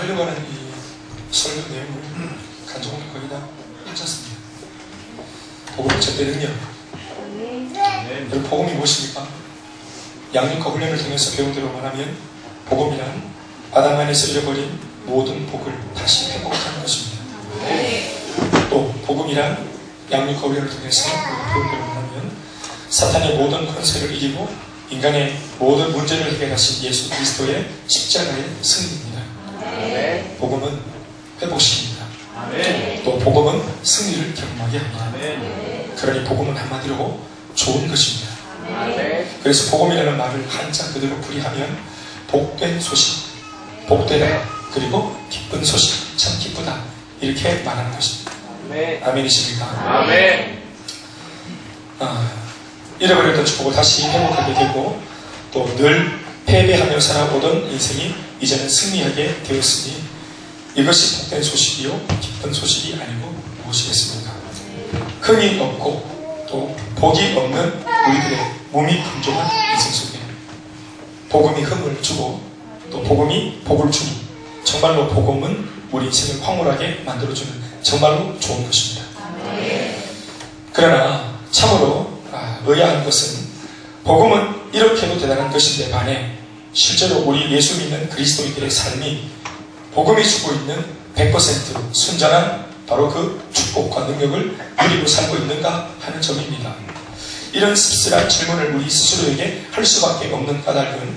하려고 하는 이 설교 내용을 간증을 거의 다 읽었습니다. 복음의 절대 능력. 여러분, 복음이 무엇입니까? 양육과 훈련을 통해서 배운 대로 말하면 복음이란 아담 안에서 잃어버린 모든 복을 다시 회복하는 것입니다. 또 복음이란 양육과 훈련을 통해서 배운 대로 말하면 사탄의 모든 권세를 이기고 인간의 모든 문제를 해결하신 예수 그리스도의 십자가의 승리입니다. 복음은 회복시킵니다. 또 복음은 승리를 경험하게 합니다. 그러니 복음은 한마디로 좋은 것입니다. 그래서 복음이라는 말을 한자 그대로 풀이하면 복된 소식, 복되다, 그리고 기쁜 소식, 참 기쁘다, 이렇게 말하는 것입니다. 아멘이십니까? 아멘. 잃어버렸던 축복을 다시 회복하게 되고 또 늘 패배하며 살아오던 인생이 이제는 승리하게 되었으니 이것이 복된 소식이요 기쁜 소식이 아니고 무엇이겠습니까? 흥이 없고 또 복이 없는 우리들의 몸이 풍족한 인생 속에 복음이 흥을 주고 또 복음이 복을 주니 정말로 복음은 우리 인생을 황홀하게 만들어주는 정말로 좋은 것입니다. 그러나 참으로 의아한 것은 복음은 이렇게도 대단한 것인데 반해 실제로 우리 예수 믿는 그리스도인들의 삶이 복음이 주고 있는 100% 순전한 바로 그 축복과 능력을 누리고 살고 있는가 하는 점입니다. 이런 씁쓸한 질문을 우리 스스로에게 할 수밖에 없는 까닭은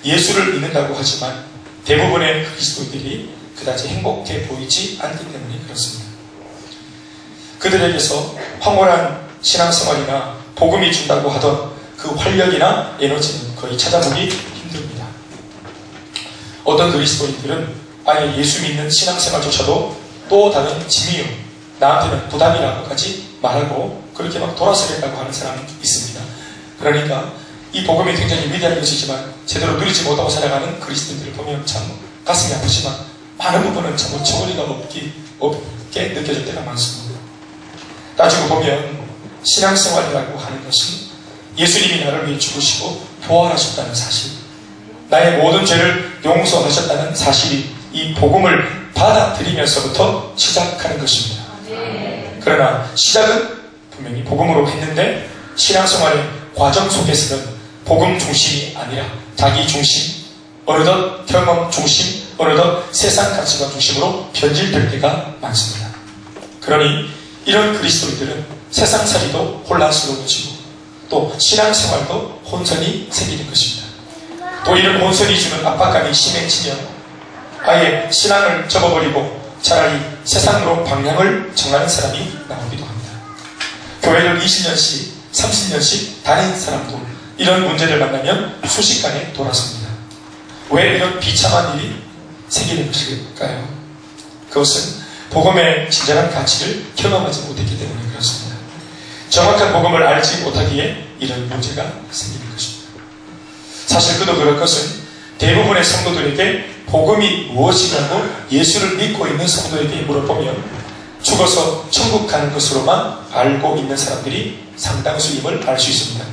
예수를 믿는다고 하지만 대부분의 그리스도인들이 그다지 행복해 보이지 않기 때문에 그렇습니다. 그들에게서 황홀한 신앙생활이나 복음이 준다고 하던 그 활력이나 에너지는 거의 찾아보기 힘듭니다. 어떤 그리스도인들은 아예 예수 믿는 신앙생활조차도 또 다른 짐이요, 나한테는 부담이라고까지 말하고 그렇게 막 돌아서겠다고 하는 사람이 있습니다. 그러니까 이 복음이 굉장히 위대한 것이지만 제대로 누리지 못하고 살아가는 그리스도인들을 보면 참 가슴이 아프지만 많은 부분은 참 어처구니가 없게 느껴질 때가 많습니다. 따지고 보면 신앙생활이라고 하는 것은 예수님이 나를 위해 죽으시고 부활하셨다는 사실, 나의 모든 죄를 용서하셨다는 사실이 이 복음을 받아들이면서부터 시작하는 것입니다. 그러나 시작은 분명히 복음으로 했는데 신앙생활의 과정 속에서는 복음 중심이 아니라 자기 중심, 어느덧 경험 중심, 어느덧 세상 가치관 중심으로 변질될 때가 많습니다. 그러니 이런 그리스도인들은 세상살이도 혼란스러워지고 또 신앙생활도 혼선이 생기는 것입니다. 또 이런 혼선이 주는 압박감이 심해지면 아예 신앙을 접어버리고 차라리 세상으로 방향을 정하는 사람이 나오기도 합니다. 교회를 20년씩 30년씩 다닌 사람도 이런 문제를 만나면 순식간에 돌아섭니다. 왜 이런 비참한 일이 생기는 것일까요? 그것은 복음의 진정한 가치를 경험하지 못했기 때문에 그렇습니다. 정확한 복음을 알지 못하기에 이런 문제가 생기는 것입니다. 사실 그도 그럴 것은 대부분의 성도들에게 복음이 무엇이냐고 예수를 믿고 있는 성도에게 물어보면 죽어서 천국 가는 것으로만 알고 있는 사람들이 상당수임을 알 수 있습니다.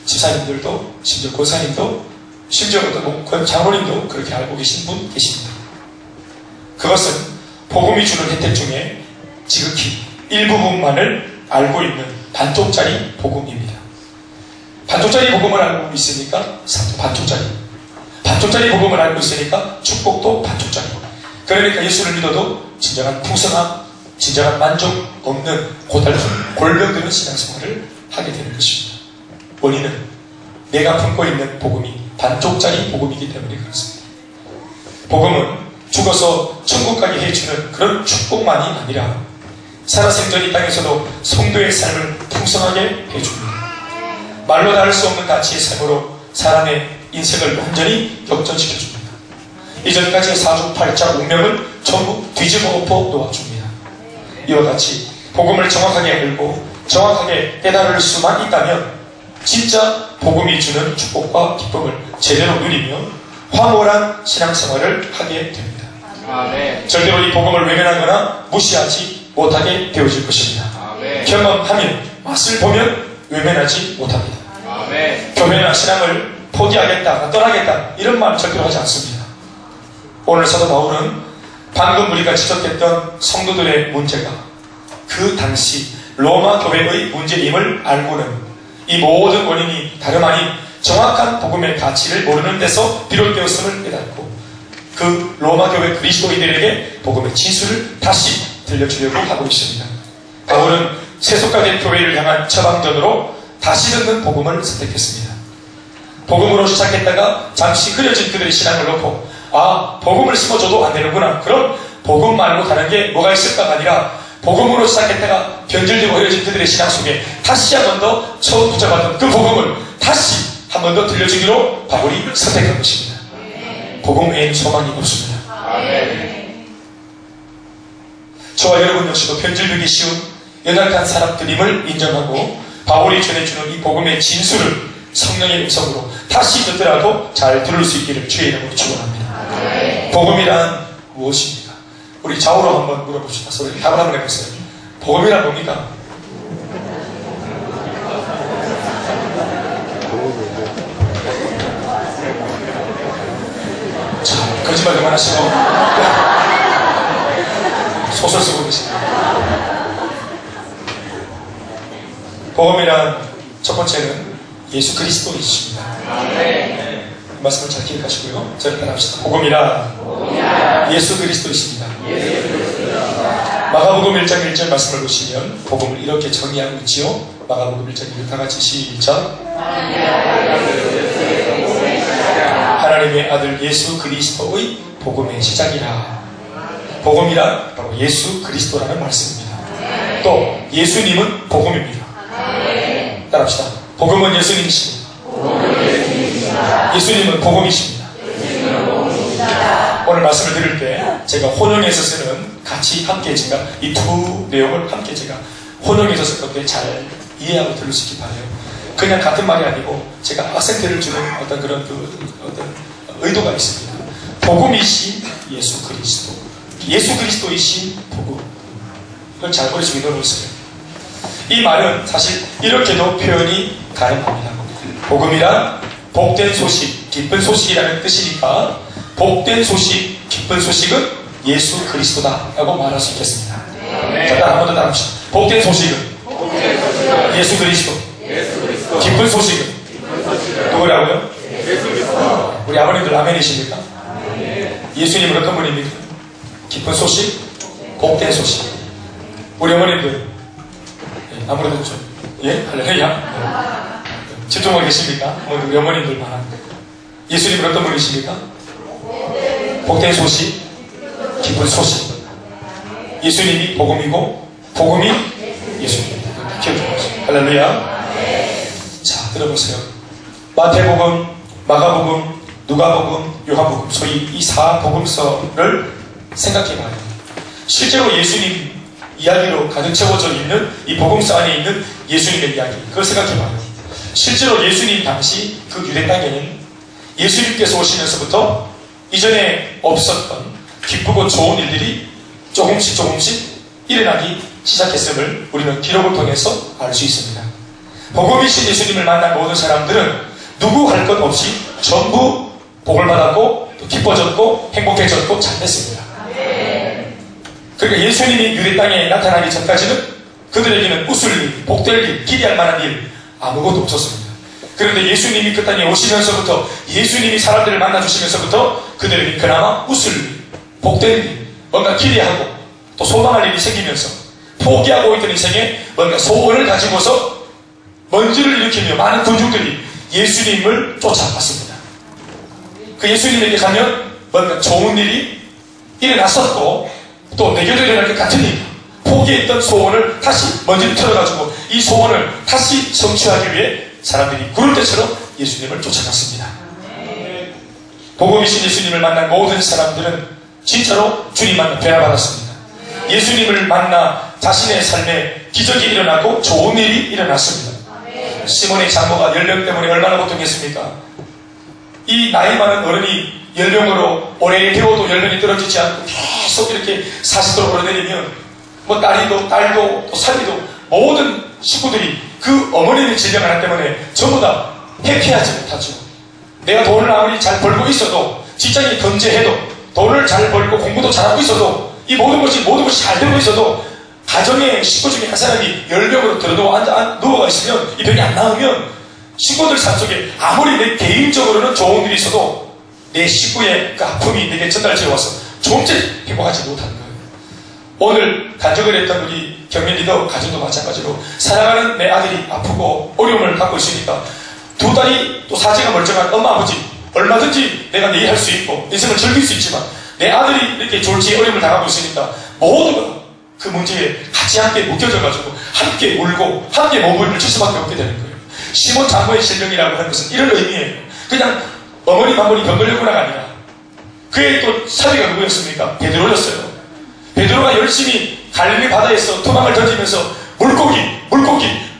집사님들도 심지어 권사님도 심지어 어떤 장로님도 그렇게 알고 계신 분 계십니다. 그것은 복음이 주는 혜택 중에 지극히 일부분만을 알고 있는 반쪽짜리 복음입니다. 반쪽짜리 복음을 알고 있으니까 삶도 반쪽짜리, 반쪽짜리 복음을 알고 있으니까 축복도 반쪽짜리. 그러니까 예수를 믿어도 진정한 풍성함, 진정한 만족 없는 고달픈 골병드는 신앙생활을 하게 되는 것입니다. 원인은 내가 품고 있는 복음이 반쪽짜리 복음이기 때문에 그렇습니다. 복음은 죽어서 천국 가게 해주는 그런 축복만이 아니라 살아생전 이 땅에서도 성도의 삶을 풍성하게 해줍니다. 말로 다할 수 없는 가치의 삶으로 사람의 인생을 완전히 역전시켜줍니다. 이전까지의 사주팔자 운명을 전부 뒤집어 엎어 놓아줍니다. 이와 같이 복음을 정확하게 알고 정확하게 깨달을 수만 있다면 진짜 복음이 주는 축복과 기쁨을 제대로 누리며 황홀한 신앙생활을 하게 됩니다. 아멘. 절대로 이 복음을 외면하거나 무시하지 못하게 되어질 것입니다. 아멘. 경험하면, 맛을 보면 외면하지 못합니다. 아멘. 교회나 신앙을 포기하겠다, 떠나겠다 이런 말 절대로 하지 않습니다. 오늘 사도 바울은 방금 우리가 지적했던 성도들의 문제가 그 당시 로마 교회의 문제임을 알고는 이 모든 원인이 다름 아닌 정확한 복음의 가치를 모르는 데서 비롯되었음을 깨닫고 그 로마 교회 그리스도인들에게 복음의 진술을 다시 들려주려고 하고 있습니다. 바울은 세속화된 교회를 향한 처방전으로 다시 듣는 복음을 선택했습니다. 복음으로 시작했다가 잠시 흐려진 그들의 신앙을 놓고 복음을 심어줘도 안 되는구나. 그럼 복음 말고 다른 게 뭐가 있을까가 아니라 복음으로 시작했다가 변질되고 흐려진 그들의 신앙 속에 다시 한 번 더 처음 붙잡았던 그 복음을 다시 한 번 더 들려주기로 바울이 선택한 것입니다. 복음 외에는 소망이 없습니다. 저와 여러분 역시도 변질되기 쉬운 연약한 사람들임을 인정하고 바울이 전해주는 이 복음의 진술을 성령의 음성으로 다시 듣더라도 잘 들을 수 있기를 주의 이름으로 축원합니다. 복음이란 무엇입니까? 우리 좌우로 한번 물어봅시다. 서로 답을 한번 해보세요. 복음이란 뭡니까? 자, 거짓말 그만하시고 소설 쓰고 계십니다. 복음이란 첫 번째는 예수 그리스도이십니다. 이 말씀을 잘 기억하시고요. 저를 따라합시다. 복음이란 예수 그리스도이십니다. 마가복음 1장 1절 말씀을 보시면 복음을 이렇게 정의하고 있지요. 마가복음 1장 1절 다같이 시작. 하나님의 아들 예수 그리스도의 복음의 시작이라. 복음이란 바로 예수 그리스도라는 말씀입니다. 또 예수님은 복음입니다. 따라합시다. 복음은 예수님이십니다. 예수님은 복음이십니다. 오늘 말씀을 드릴 때 제가 혼용해서 쓰는 같이 함께 제가 이 두 내용을 함께 제가 혼용해서 쓸 건데 잘 이해하고 들을 수 있기 바라요. 그냥 같은 말이 아니고 제가 악센트를 주는 어떤 그런 어떤 의도가 있습니다. 복음이신 예수 그리스도, 예수 그리스도이신 복음. 이걸 잘 머릿속에 넣어놓으세요. 이 말은 사실 이렇게도 표현이 가능합니다. 복음이란 복된 소식, 기쁜 소식이라는 뜻이니까 복된 소식, 기쁜 소식은 예수 그리스도다 라고 말할 수 있겠습니다. 자, 한 번 더 따라합시다. 복된 소식은 예수 그리스도, 기쁜 소식은 누구라고요? 우리 아버님들 아멘이십니까? 예수님은 어떤 분입니까? 기쁜 소식, 복된 소식. 우리 어머님들 아무래도 좀 할렐루야 집중하고 계십니까? 우리 어머님들 말한 예수님은 어떤 분이십니까? 복된 소식, 기쁜 소식. 예수님이 복음이고 복음이 예수님입니다. 기억해보세요. 할렐루야. 자, 들어보세요. 마태복음, 마가복음, 누가복음, 요한복음, 소위 이 4복음서를 생각해봐요. 실제로 예수님 이야기로 가득 채워져 있는 이 복음서 안에 있는 예수님의 이야기, 그걸 생각해봐요. 실제로 예수님 당시 그 유대 땅에는 예수님께서 오시면서부터 이전에 없었던 기쁘고 좋은 일들이 조금씩 일어나기 시작했음을 우리는 기록을 통해서 알 수 있습니다. 복음이신 예수님을 만난 모든 사람들은 누구 할 것 없이 전부 복을 받았고 또 기뻐졌고 행복해졌고 잘됐습니다. 그러니까 예수님이 유대 땅에 나타나기 전까지는 그들에게는 웃을 일, 복될 일, 기대할 만한 일 아무것도 없었습니다. 그런데 예수님이 그 땅에 오시면서부터, 예수님이 사람들을 만나주시면서부터 그들에게 그나마 웃을 일, 복될 일, 뭔가 기대하고 또 소망할 일이 생기면서 포기하고 있던 인생에 뭔가 소원을 가지고서 먼지를 일으키며 많은 군중들이 예수님을 쫓아갔습니다. 그 예수님에게 가면 뭔가 좋은 일이 일어났었고 또 내게도 일어날 것 같은 일, 포기했던 소원을 다시 먼지를 털어가지고 이 소원을 다시 성취하기 위해 사람들이 구를 때처럼 예수님을 쫓아갔습니다. 복음이신 예수님을 만난 모든 사람들은 진짜로 주님 만나 변화받았습니다. 예수님을 만나 자신의 삶에 기적이 일어나고 좋은 일이 일어났습니다. 시몬의 장모가 열병 때문에 얼마나 고통했습니까? 이 나이 많은 어른이 열병으로 오래 데워도 열병이 떨어지지 않고 계속 이렇게 40도로 오르내리면 뭐 딸도 또 살리도 모든 식구들이 그 어머님의 질병 하나 때문에 전부 다 회피하지 못하죠. 내가 돈을 아무리 잘 벌고 있어도 직장이 건재해도 돈을 잘 벌고 공부도 잘하고 있어도 이 모든 것이 잘 되고 있어도 가정의 식구 중에 한 사람이 열병으로 누워가 있으면 이 병이 안 나으면 식구들 삶 속에 아무리 내 개인적으로는 좋은 일이 있어도 내 식구의 그 아픔이 내게 전달되어 와서 조금씩 행복하지 못하는 거예요. 오늘 간증을 했던 우리 경민 리더 가정도 마찬가지로 사랑하는 내 아들이 아프고 어려움을 갖고 있으니까 두 딸이 또 사지가 멀쩡한 엄마 아버지 얼마든지 내가 내 일 할 수 있고 인생을 즐길 수 있지만 내 아들이 이렇게 졸지 어려움을 당하고 있으니까 모두가 그 문제에 같이 함께 묶여져가지고 함께 울고 함께 몸부림을 칠 수밖에 없게 되는 거예요. 시몬 장모의 질병이라고 하는 것은 이런 의미예요. 그냥 어머니 한번이 병 걸렸구나가 아니라 그의 또 사위가 누구였습니까? 베드로였어요. 베드로가 열심히 갈릴리 바다에서 토막을 던지면서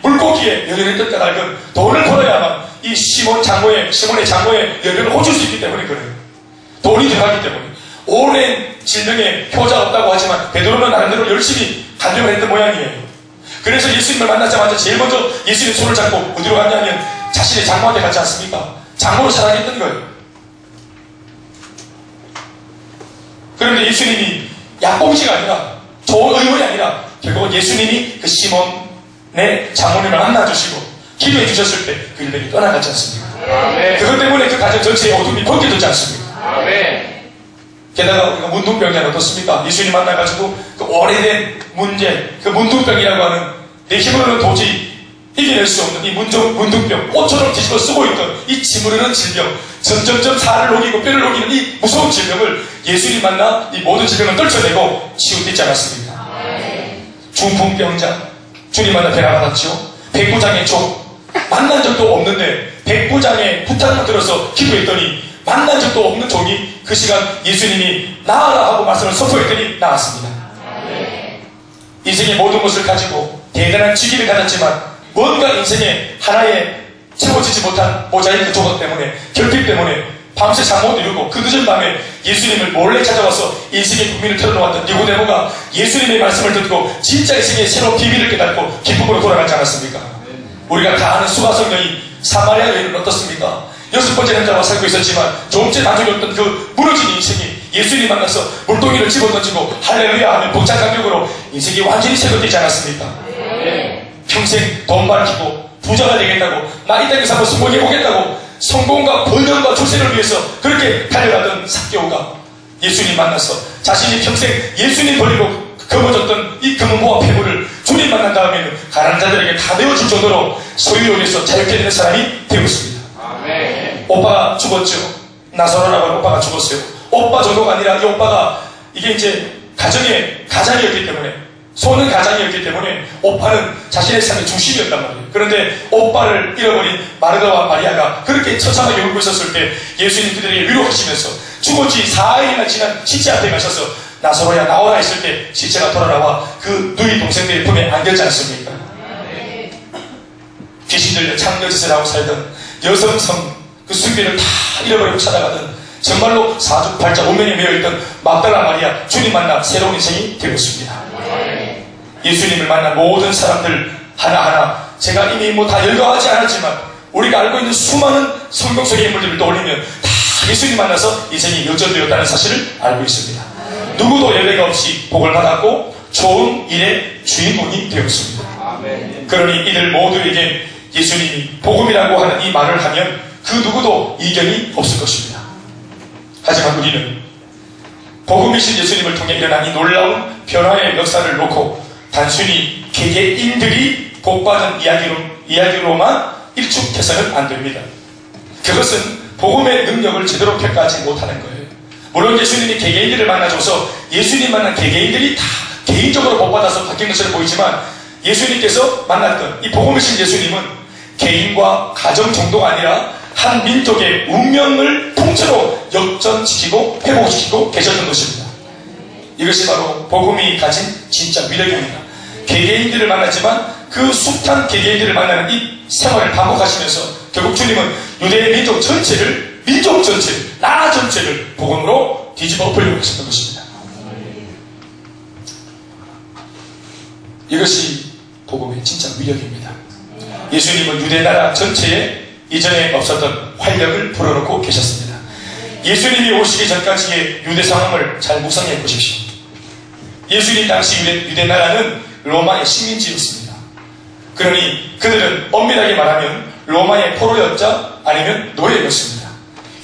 물고기에 열연했던 까닭은 돈을 벌어야만 이 시몬의 장모의 열연을 호출 수 있기 때문에 그래요. 돈이 들어가기 때문에. 오랜 질병에 효자 없다고 하지만 베드로는 나름대로 열심히 간증을 했던 모양이에요. 그래서 예수님을 만나자마자 제일 먼저 예수님 손을 잡고 어디로 갔냐면 자신의 장모한테 갔지 않습니까? 장모로 사랑했던 거예요. 그런데 예수님이 약봉시가 아니라 좋은 의원이 아니라 결국은 예수님이 그 시몬의 장모님을 만나주시고 기도해 주셨을 때 그 일병이 떠나갔지 않습니까? 아멘. 그것 때문에 그 가정 전체의 어둠이 벗겨졌지 않습니까? 아멘. 게다가 우리가 문둥병이란 어떻습니까? 예수님 만나가지고 그 오래된 문제, 그 문둥병이라고 하는 내 힘으로는 도저히 이겨낼 수 없는 이 문둥병, 꽃처럼 뒤집어 쓰고 있던 이 짓무르는 질병, 점점점 살을 녹이고 뼈를 녹이는 이 무서운 질병을 예수님 만나 이 모든 질병을 떨쳐내고 치유되지 않았습니까? 중풍병자, 주님 만나 배나받았죠. 백부장의 종, 만난 적도 없는데 백부장의 부탁을 들어서 기도했더니 만난 적도 없는 종이 그 시간 예수님이 나아라 하고 말씀을 선포했더니 나았습니다. 인생의 모든 것을 가지고 대단한 직위를 가졌지만 뭔가 인생에 하나의 채워지지 못한 모자이크 조각 때문에 결핍 때문에 밤새 잠 못 이루고 그 늦은 밤에 예수님을 몰래 찾아와서 인생의 고민을 털어놓았던 니고데모가 예수님의 말씀을 듣고 진짜 인생의 새로운 비밀을 깨닫고 기쁨으로 돌아가지 않았습니까? 우리가 다 아는 수가성 여인 사마리아 여인은 어떻습니까? 6번째 남자와 살고 있었지만 조금째 만족이 없던 그 무너진 인생이 예수님 만나서 물동이를 집어던지고 할렐루야 하는 복잡 감격으로 인생이 완전히 새롭되지 않았습니까? 평생 돈 밝히고 부자가 되겠다고 나 이 땅에서 한번 성공해보겠다고 성공과 번영과 출세를 위해서 그렇게 달려가던 삭개오가 예수님 만나서 자신이 평생 예수님 버리고 거머졌던 이 금은보와 폐물을 주님 만난 다음에는 가난한 자들에게 다 내어줄 정도로 소유욕에서 자유케 되는 사람이 되었습니다. 아멘. 오빠가 죽었죠. 나사로라고 하는 오빠가 죽었어요. 오빠 정도가 아니라 이 오빠가 이게 이제 가장이었기 때문에 소는 가장이었기 때문에 오빠는 자신의 삶의 중심이었단 말이에요. 그런데 오빠를 잃어버린 마르다와 마리아가 그렇게 처참하게 울고 있었을 때 예수님 그들에게 위로하시면서 죽었지 4일이나 지난 시체 앞에 가셔서 나사로야 나오라 했을 때 시체가 돌아나와 그 누이 동생들의 품에 안겼지 않습니까? 귀신 들려 창녀짓을 하고 살던 여성성 그 숭배를 다 잃어버리고 찾아가던 정말로 사주팔자 운명에 매여있던 막달라 마리아 주님 만나 새로운 인생이 되었습니다. 예수님을 만난 모든 사람들 하나하나 제가 이미 다 열거하지 않았지만 우리가 알고 있는 수많은 성경 속의 인물들을 떠올리면 다 예수님 만나서 인생이 역전되었다는 사실을 알고 있습니다. 누구도 예외가 없이 복을 받았고 좋은 일의 주인공이 되었습니다. 그러니 이들 모두에게 예수님이 복음이라고 하는 이 말을 하면 그 누구도 이견이 없을 것입니다. 하지만 우리는 복음이신 예수님을 통해 일어난 이 놀라운 변화의 역사를 놓고 단순히 개개인들이 복받은 이야기로만 일축해서는 안 됩니다. 그것은 복음의 능력을 제대로 평가하지 못하는 거예요. 물론 예수님이 개개인들을 만나줘서 예수님 만난 개개인들이 다 개인적으로 복받아서 바뀐 것처럼 보이지만 예수님께서 만났던 이 복음이신 예수님은 개인과 가정 정도가 아니라 한 민족의 운명을 통째로 역전시키고 회복시키고 계셨던 것입니다. 이것이 바로 복음이 가진 진짜 위력입니다. 개개인들을 만났지만 그 숱한 개개인들을 만나는 이 생활을 반복하시면서 결국 주님은 유대의 민족 전체를 나라 전체를 복음으로 뒤집어 엎으려고 하셨던 것입니다. 이것이 복음의 진짜 위력입니다. 예수님은 유대 나라 전체에 이전에 없었던 활력을 불어넣고 계셨습니다. 예수님이 오시기 전까지의 유대 상황을 잘 묵상해 보십시오. 예수님 당시 유대 나라는 로마의 식민지였습니다. 그러니 그들은 엄밀하게 말하면 로마의 포로였자 아니면 노예였습니다.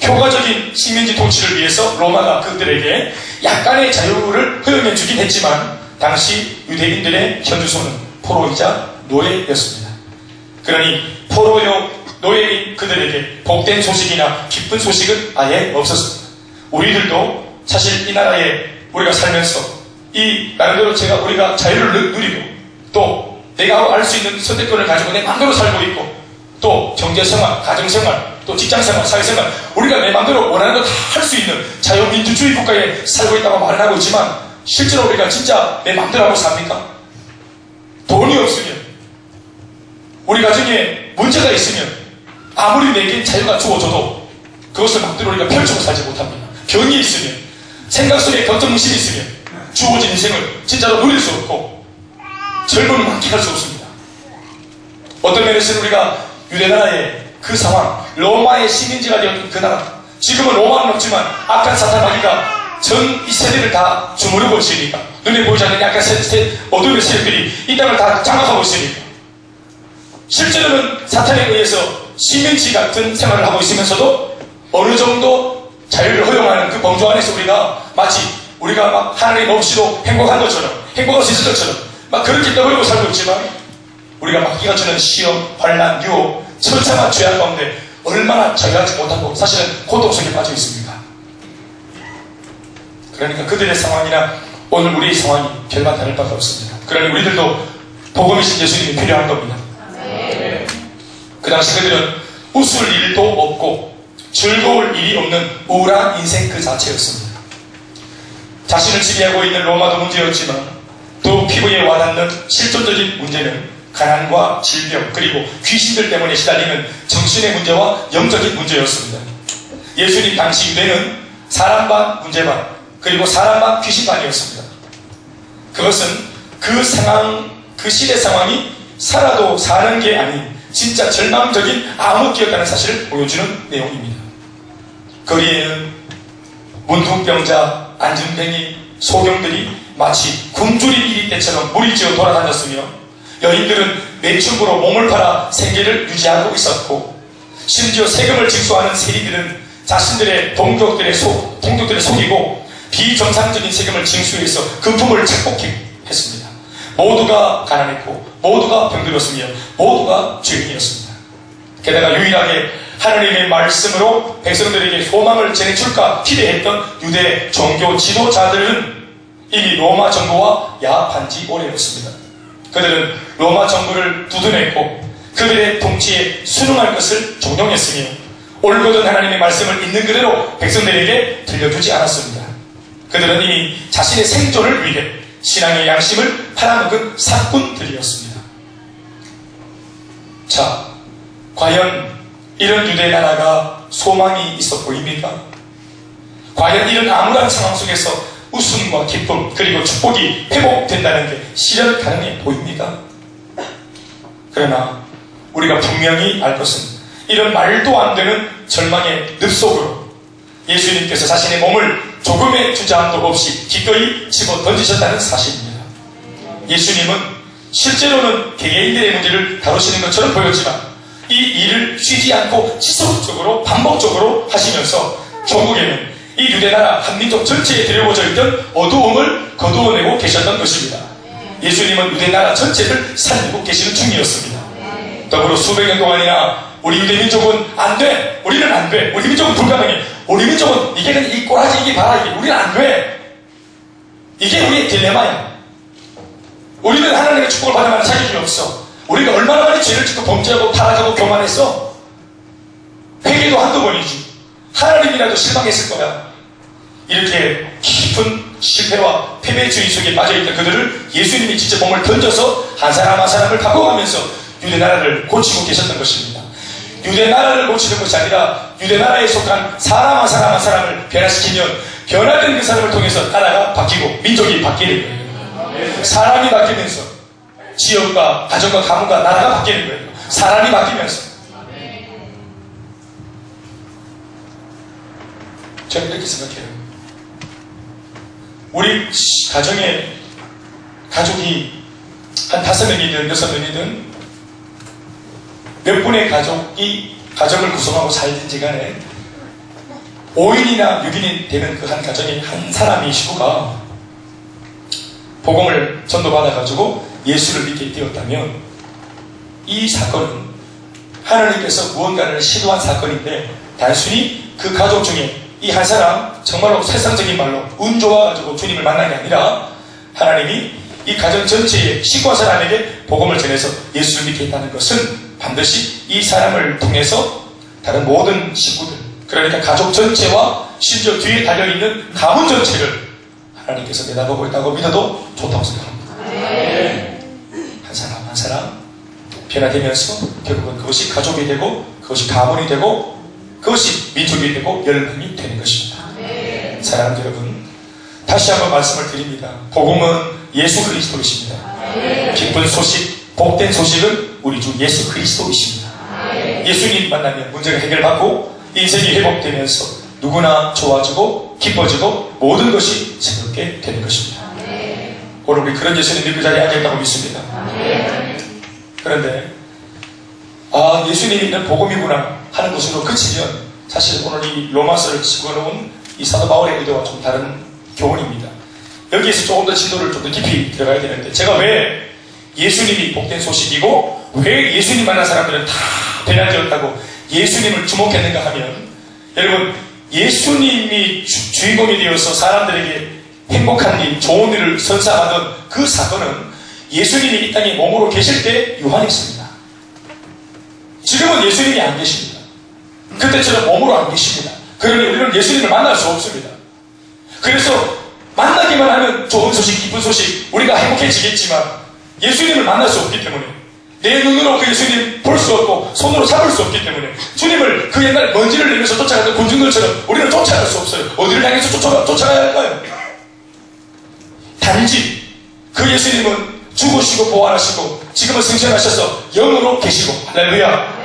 효과적인 식민지 통치를 위해서 로마가 그들에게 약간의 자유를 허용해 주긴 했지만 당시 유대인들의 현주소는 포로이자 노예였습니다. 그러니 포로요 노예인 그들에게 복된 소식이나 기쁜 소식은 아예 없었습니다. 우리들도 사실 이 나라에 우리가 살면서 이 나름대로 우리가 자유를 누리고 또 내가 알 수 있는 선택권을 가지고 내 마음대로 살고 있고 또 경제생활, 가정생활, 또 직장생활, 사회생활 우리가 내 마음대로 원하는 거 다 할 수 있는 자유민주주의 국가에 살고 있다고 말을 하고 있지만 실제로 우리가 진짜 내 마음대로 하고 삽니까? 돈이 없으면 우리 가정에 문제가 있으면 아무리 내게 자유가 주어져도 그것을 마음대로 우리가 펼치고 살지 못합니다. 병이 있으면 생각 속에 걱정무심이 있으면 주어진 인생을 진짜로 누릴 수 없고 즐거움을 만끽할 수 없습니다. 어떤 면에서는 우리가 유대나라의 그 상황, 로마의 식민지가 되었던 그 나라, 지금은 로마는 없지만 악한 사탄 마귀가 전 이 세대를 다 주무르고 있으니까 눈에 보이지 않는 약간 어둠의 세력들이 이 땅을 다 장악하고 있으니까 실제로는 사탄에 의해서 식민지 같은 생활을 하고 있으면서도 어느 정도 자유를 허용하는 그 범주 안에서 우리가 막 하나님 없이도 행복한 것처럼 행복할 수 있을 것처럼 막 그렇게 떠벌리고 살고 있지만 우리가 마귀가 주는 시험, 환난, 유혹, 처참한 죄악 가운데 얼마나 자유하지 못하고 사실은 고통 속에 빠져 있습니까? 그러니까 그들의 상황이나 오늘 우리의 상황이 별반 다를 바가 없습니다. 그러니 우리들도 복음이신 예수님이 필요한 겁니다. 그 당시 그들은 웃을 일도 없고 즐거울 일이 없는 우울한 인생 그 자체였습니다. 자신을 지배하고 있는 로마도 문제였지만 또 피부에 와닿는 실존적인 문제는 가난과 질병 그리고 귀신들 때문에 시달리는 정신의 문제와 영적인 문제였습니다. 예수님 당시 유대는 사람 반 문제 반 그리고 사람 반 귀신 반이었습니다. 그것은 그 상황, 그 시대 상황이 살아도 사는 게 아닌 진짜 절망적인 암흑기였다는 사실을 보여주는 내용입니다. 거리에는 문둥병자, 안진뱅이, 소경들이 마치 굶주린 이리 때처럼 무리지어 돌아다녔으며 여인들은 매춘부로 몸을 팔아 생계를 유지하고 있었고 심지어 세금을 징수하는 세리들은 자신들의 동족들의 속이고 비정상적인 세금을 징수해서 금품을 착복했습니다. 모두가 가난했고 모두가 병들었으며 모두가 죄인이었습니다. 게다가 유일하게 하나님의 말씀으로 백성들에게 소망을 전해줄까 기대했던 유대 종교 지도자들은 이미 로마 정부와 야합한 지 오래였습니다. 그들은 로마 정부를 두둔했고 그들의 통치에 순응할 것을 종용했으며 올곧은 하나님의 말씀을 있는 그대로 백성들에게 들려주지 않았습니다. 그들은 이미 자신의 생존을 위해 신앙의 양심을 팔아먹은 사꾼들이었습니다. 자, 과연 이런 유대 나라가 소망이 있어 보입니까? 과연 이런 암울한 상황 속에서 웃음과 기쁨 그리고 축복이 회복된다는 게 실현 가능해 보입니까? 그러나 우리가 분명히 알 것은 이런 말도 안 되는 절망의 늪속으로 예수님께서 자신의 몸을 조금의 주저함도 없이 기꺼이 집어 던지셨다는 사실입니다. 예수님은 실제로는 개개인들의 문제를 다루시는 것처럼 보였지만 이 일을 쉬지 않고 지속적으로 반복적으로 하시면서 결국에는 이 유대나라 한민족 전체에 들여오져 있던 어두움을 거두어내고 계셨던 것입니다. 예수님은 유대나라 전체를 살리고 계시는 중이었습니다. 더불어 수백 년 동안이나 우리 유대민족은 안 돼! 우리는 안 돼! 우리 민족은 불가능해! 우리 민족은 이게 그냥 이 꼬라지 이게 봐라 이게 우리는 안 돼! 이게 우리의 딜레마야. 우리는 하나님의 축복을 받아 만한 자격이 없어. 우리가 얼마나 많이 죄를 짓고 범죄하고 타락하고 교만했어? 회개도 한두 번이지. 하나님이라도 실망했을 거야. 이렇게 깊은 실패와 패배주의 속에 빠져있던 그들을 예수님이 직접 몸을 던져서 한 사람 한 사람을 바꿔가면서 유대나라를 고치고 계셨던 것입니다. 유대나라를 고치는 것이 아니라 유대나라에 속한 사람 한 사람 한 사람을 변화시키면 변화된 그 사람을 통해서 나라가 바뀌고 민족이 바뀌는 거예요. 사람이 바뀌면서 지역과 가정과 가문과 나라가 바뀌는 거예요. 사람이 바뀌면서 저는 이렇게 생각해요. 우리 가정에 가족이 한 5명이든 6명이든 몇 분의 가족이 가정을 구성하고 살든지 간에 5인이나 6인이 되는 그 한 가정에 한 사람이 식구가 복음을 전도받아가지고 예수를 믿게 되었다면 이 사건은 하나님께서 무언가를 시도한 사건인데 단순히 그 가족 중에 이 한 사람 정말로 세상적인 말로 운 좋아가지고 주님을 만난 게 아니라 하나님이 이 가정 전체의 식구 한 사람에게 복음을 전해서 예수를 믿게 했다는 것은 반드시 이 사람을 통해서 다른 모든 식구들, 그러니까 가족 전체와 심지어 뒤에 달려있는 가문 전체를 하나님께서 내다보고 있다고 믿어도 좋다고 생각합니다. 한 사람 한 사람 변화되면서 결국은 그것이 가족이 되고 그것이 가문이 되고 그것이 민족이 되고 열방이 되는 것입니다. 사랑하는 여러분, 다시 한번 말씀을 드립니다. 복음은 예수 그리스도이십니다. 기쁜 소식, 복된 소식은 우리 주 예수 그리스도이십니다. 예수님 만나면 문제가 해결받고 인생이 회복되면서 누구나 좋아지고 기뻐지고 모든 것이 새롭게 되는 것입니다. 오늘 우리 그런 예수님 믿고 자리에 앉아있다고 믿습니다. 그런데 예수님이 있는 복음이구나 하는 것으로 그치면 사실 오늘 이 로마서를 집어넣은 이 사도 바울의 의도와 좀 다른 교훈입니다. 여기에서 조금 더 진도를 좀 더 깊이 들어가야 되는데, 제가 왜 예수님이 복된 소식이고 왜 예수님 만난 사람들은 다 변화되었다고 예수님을 주목했는가 하면, 여러분, 예수님이 주인공이 되어서 사람들에게 행복한 일, 좋은 일을 선사하던 그 사건은 예수님이 이 땅에 몸으로 계실 때 유한했습니다. 지금은 예수님이 안 계십니다. 그때처럼 몸으로 안 계십니다. 그러니 우리는 예수님을 만날 수 없습니다. 그래서 만나기만 하면 좋은 소식, 기쁜 소식, 우리가 행복해지겠지만 예수님을 만날 수 없기 때문에, 내 눈으로 그 예수님 볼 수 없고 손으로 잡을 수 없기 때문에 주님을 그 옛날 먼지를 내면서 쫓아가던 군중들처럼 우리는 쫓아갈 수 없어요. 어디를 향해서 쫓아가야 할까요? 단지 그 예수님은 죽으시고 부활하시고 지금은 승천하셔서 영으로 계시고, 할렐루야.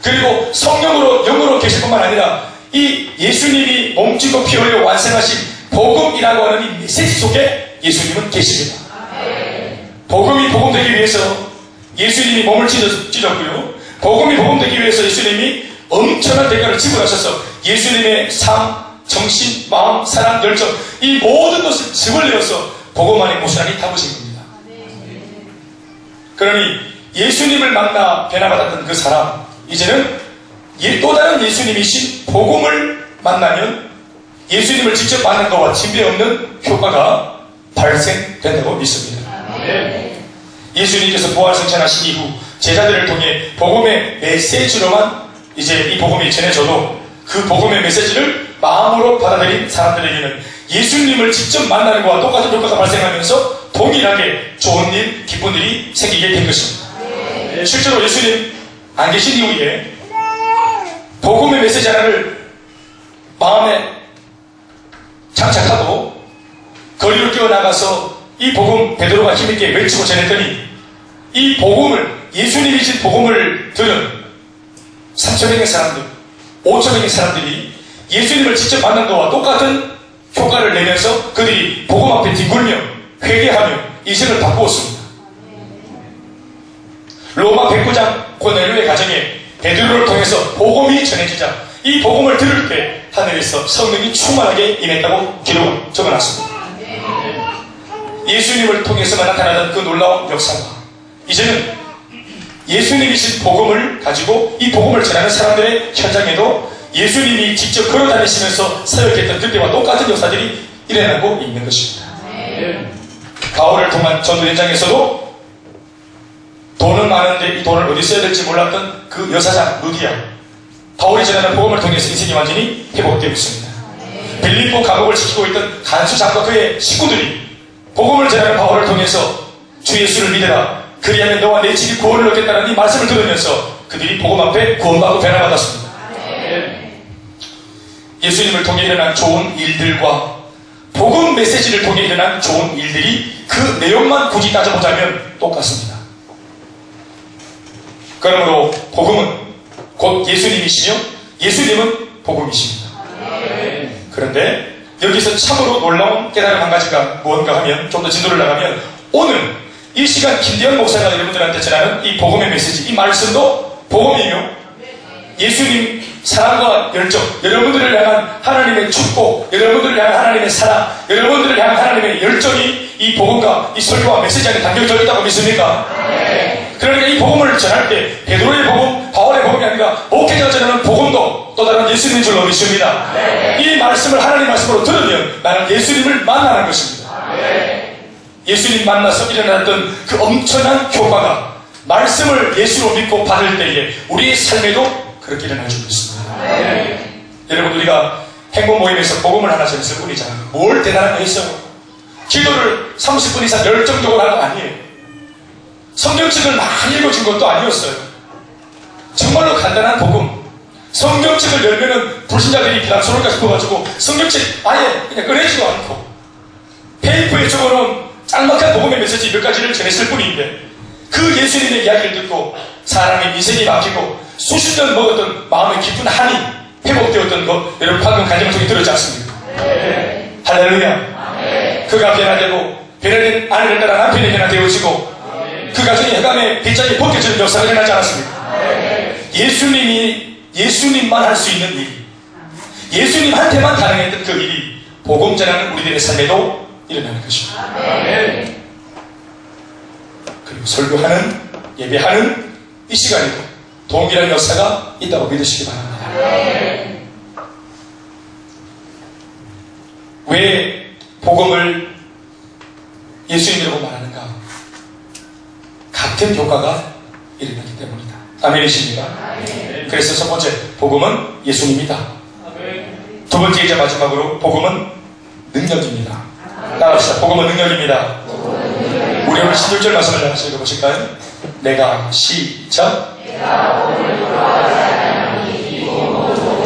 그리고 성령으로 영으로 계실 뿐만 아니라 이 예수님이 몸짓고 피 흘려 완성하신 복음이라고 하는 이 메시지 속에 예수님은 계십니다. 복음이 복음되기 위해서 예수님이 몸을 찢었고요. 복음이 복음되기 위해서 예수님이 엄청난 대가를 지불하셔서 예수님의 삶, 정신, 마음, 사랑, 열정, 이 모든 것을 즙을 내어서 복음 안에 고스란히 담으신 겁니다. 그러니 예수님을 만나 변화받았던 그 사람, 이제는 또 다른 예수님이신 복음을 만나면 예수님을 직접 만난 것과 진배 없는 효과가 발생된다고 믿습니다. 예수님께서 부활승천하신 이후 제자들을 통해 복음의 메시지로만 이제 이 복음이 전해져도 그 복음의 메시지를 마음으로 받아들인 사람들에게는 예수님을 직접 만나는 것과 똑같은 효과가 발생하면서 동일하게 좋은 일, 기쁜 일이 생기게 된 것입니다. 실제로 예수님 안 계신 이후에 복음의 메시지 하나를 마음에 장착하고 거리로 뛰어나가서 이 복음 베드로가 힘있게 외치고 전했더니 이 복음을, 예수님이 신 복음을 들은 3,000명의 사람들, 5,000명의 사람들이 예수님을 직접 만난 것과 똑같은 효과를 내면서 그들이 복음 앞에 뒹굴며 회개하며 인생을 바꾸었습니다. 로마 109장 고넬료의 가정에 베드로를 통해서 복음이 전해지자 이 복음을 들을 때 하늘에서 성령이 충만하게 임했다고 기록을 적어놨습니다. 예수님을 통해서만 나타나던 그 놀라운 역사가 이제는 예수님이신 복음을 가지고 이 복음을 전하는 사람들의 현장에도 예수님이 직접 걸어다니시면서 사역했던 그때와 똑같은 역사들이 일어나고 있는 것입니다. 바울을 통한 전도 현장에서도 돈은 많은데 이 돈을 어디 써야 될지 몰랐던 그 여사장 루디아, 바울이 전하는 복음을 통해서 인생이 완전히 회복되고 있습니다. 빌립보 감옥을 지키고 있던 간수장과 그의 식구들이 복음을 전하는 바울을 통해서 주 예수를 믿어라, 그리하면 너와 내 집이 구원을 얻겠다는 이 말씀을 들으면서 그들이 복음 앞에 구원받고 변화받았습니다. 예수님을 통해 일어난 좋은 일들과 복음 메시지를 통해 일어난 좋은 일들이 그 내용만 굳이 따져보자면 똑같습니다. 그러므로 복음은 곧 예수님이시며 예수님은 복음이십니다. 그런데 여기서 참으로 놀라운 깨달음 한 가지가 무언가 하면, 좀 더 진도를 나가면, 오늘 이 시간 김대현 목사가 여러분들한테 전하는 이 복음의 메시지, 이 말씀도 복음이며 예수님 사랑과 열정, 여러분들을 향한 하나님의 축복, 여러분들을 향한 하나님의 사랑, 여러분들을 향한 하나님의 열정이 이 복음과 이 설교와 메시지 안에 담겨져 있다고 믿습니까? 그러니까 이 복음을 전할 때 베드로의 복음, 바울의 복음이 아니라 목회자가 전하는 복음도 또 다른 예수님인 줄로 믿습니다. 이 말씀을 하나님 말씀으로 들으면 나는 예수님을 만나는 것입니다. 예수님 만나서 일어났던 그 엄청난 효과가 말씀을 예수로 믿고 받을 때에 우리의 삶에도 그렇게 일어날 줄 믿습니다. 여러분, 우리가 행복 모임에서 복음을 하나 전했을 뿐이잖아요. 뭘 대단한 거 했어요? 기도를 30분 이상 열정적으로 하는 거 아니에요. 성경책을 많이 읽어준 것도 아니었어요. 정말로 간단한 복음. 성경책을 열면은 불신자들이 비난스러울까 싶어가지고 성경책 아예 그냥 꺼내지도 않고 페이퍼에 적어놓은 짤막한 복음의 메시지 몇 가지를 전했을 뿐인데, 그 예수님의 이야기를 듣고 사람의 인생이 바뀌고 수십 년 먹었던 마음의 깊은 한이 회복되었던 것, 여러분 방금 간증 속에 들었지 않습니까? 할렐루야. 그가 변화되고 변화된 아내를 따라 남편이 변화되어지고 그 가정의 흑암의 빗장이 벗겨지는 역사가 일어나지 않았습니까? 예수님만 할 수 있는 일, 예수님한테만 가능했던 그 일이 복음 전하는 우리들의 삶에도 일어나는 것입니다. 그리고 설교하는, 예배하는 이 시간에도 동일한 역사가 있다고 믿으시기 바랍니다. 왜 복음을 예수님이라고 말하는가? 같은 효과가 일어나기 때문이다. 아멘이십니까? 그래서 첫 번째, 복음은 예수님이다. 두 번째 이제 마지막으로 복음은 능력입니다. 따라합시다. 복음은 능력입니다. 우리 오늘 16절 말씀을 다시 읽어보실까요? 내가 시작.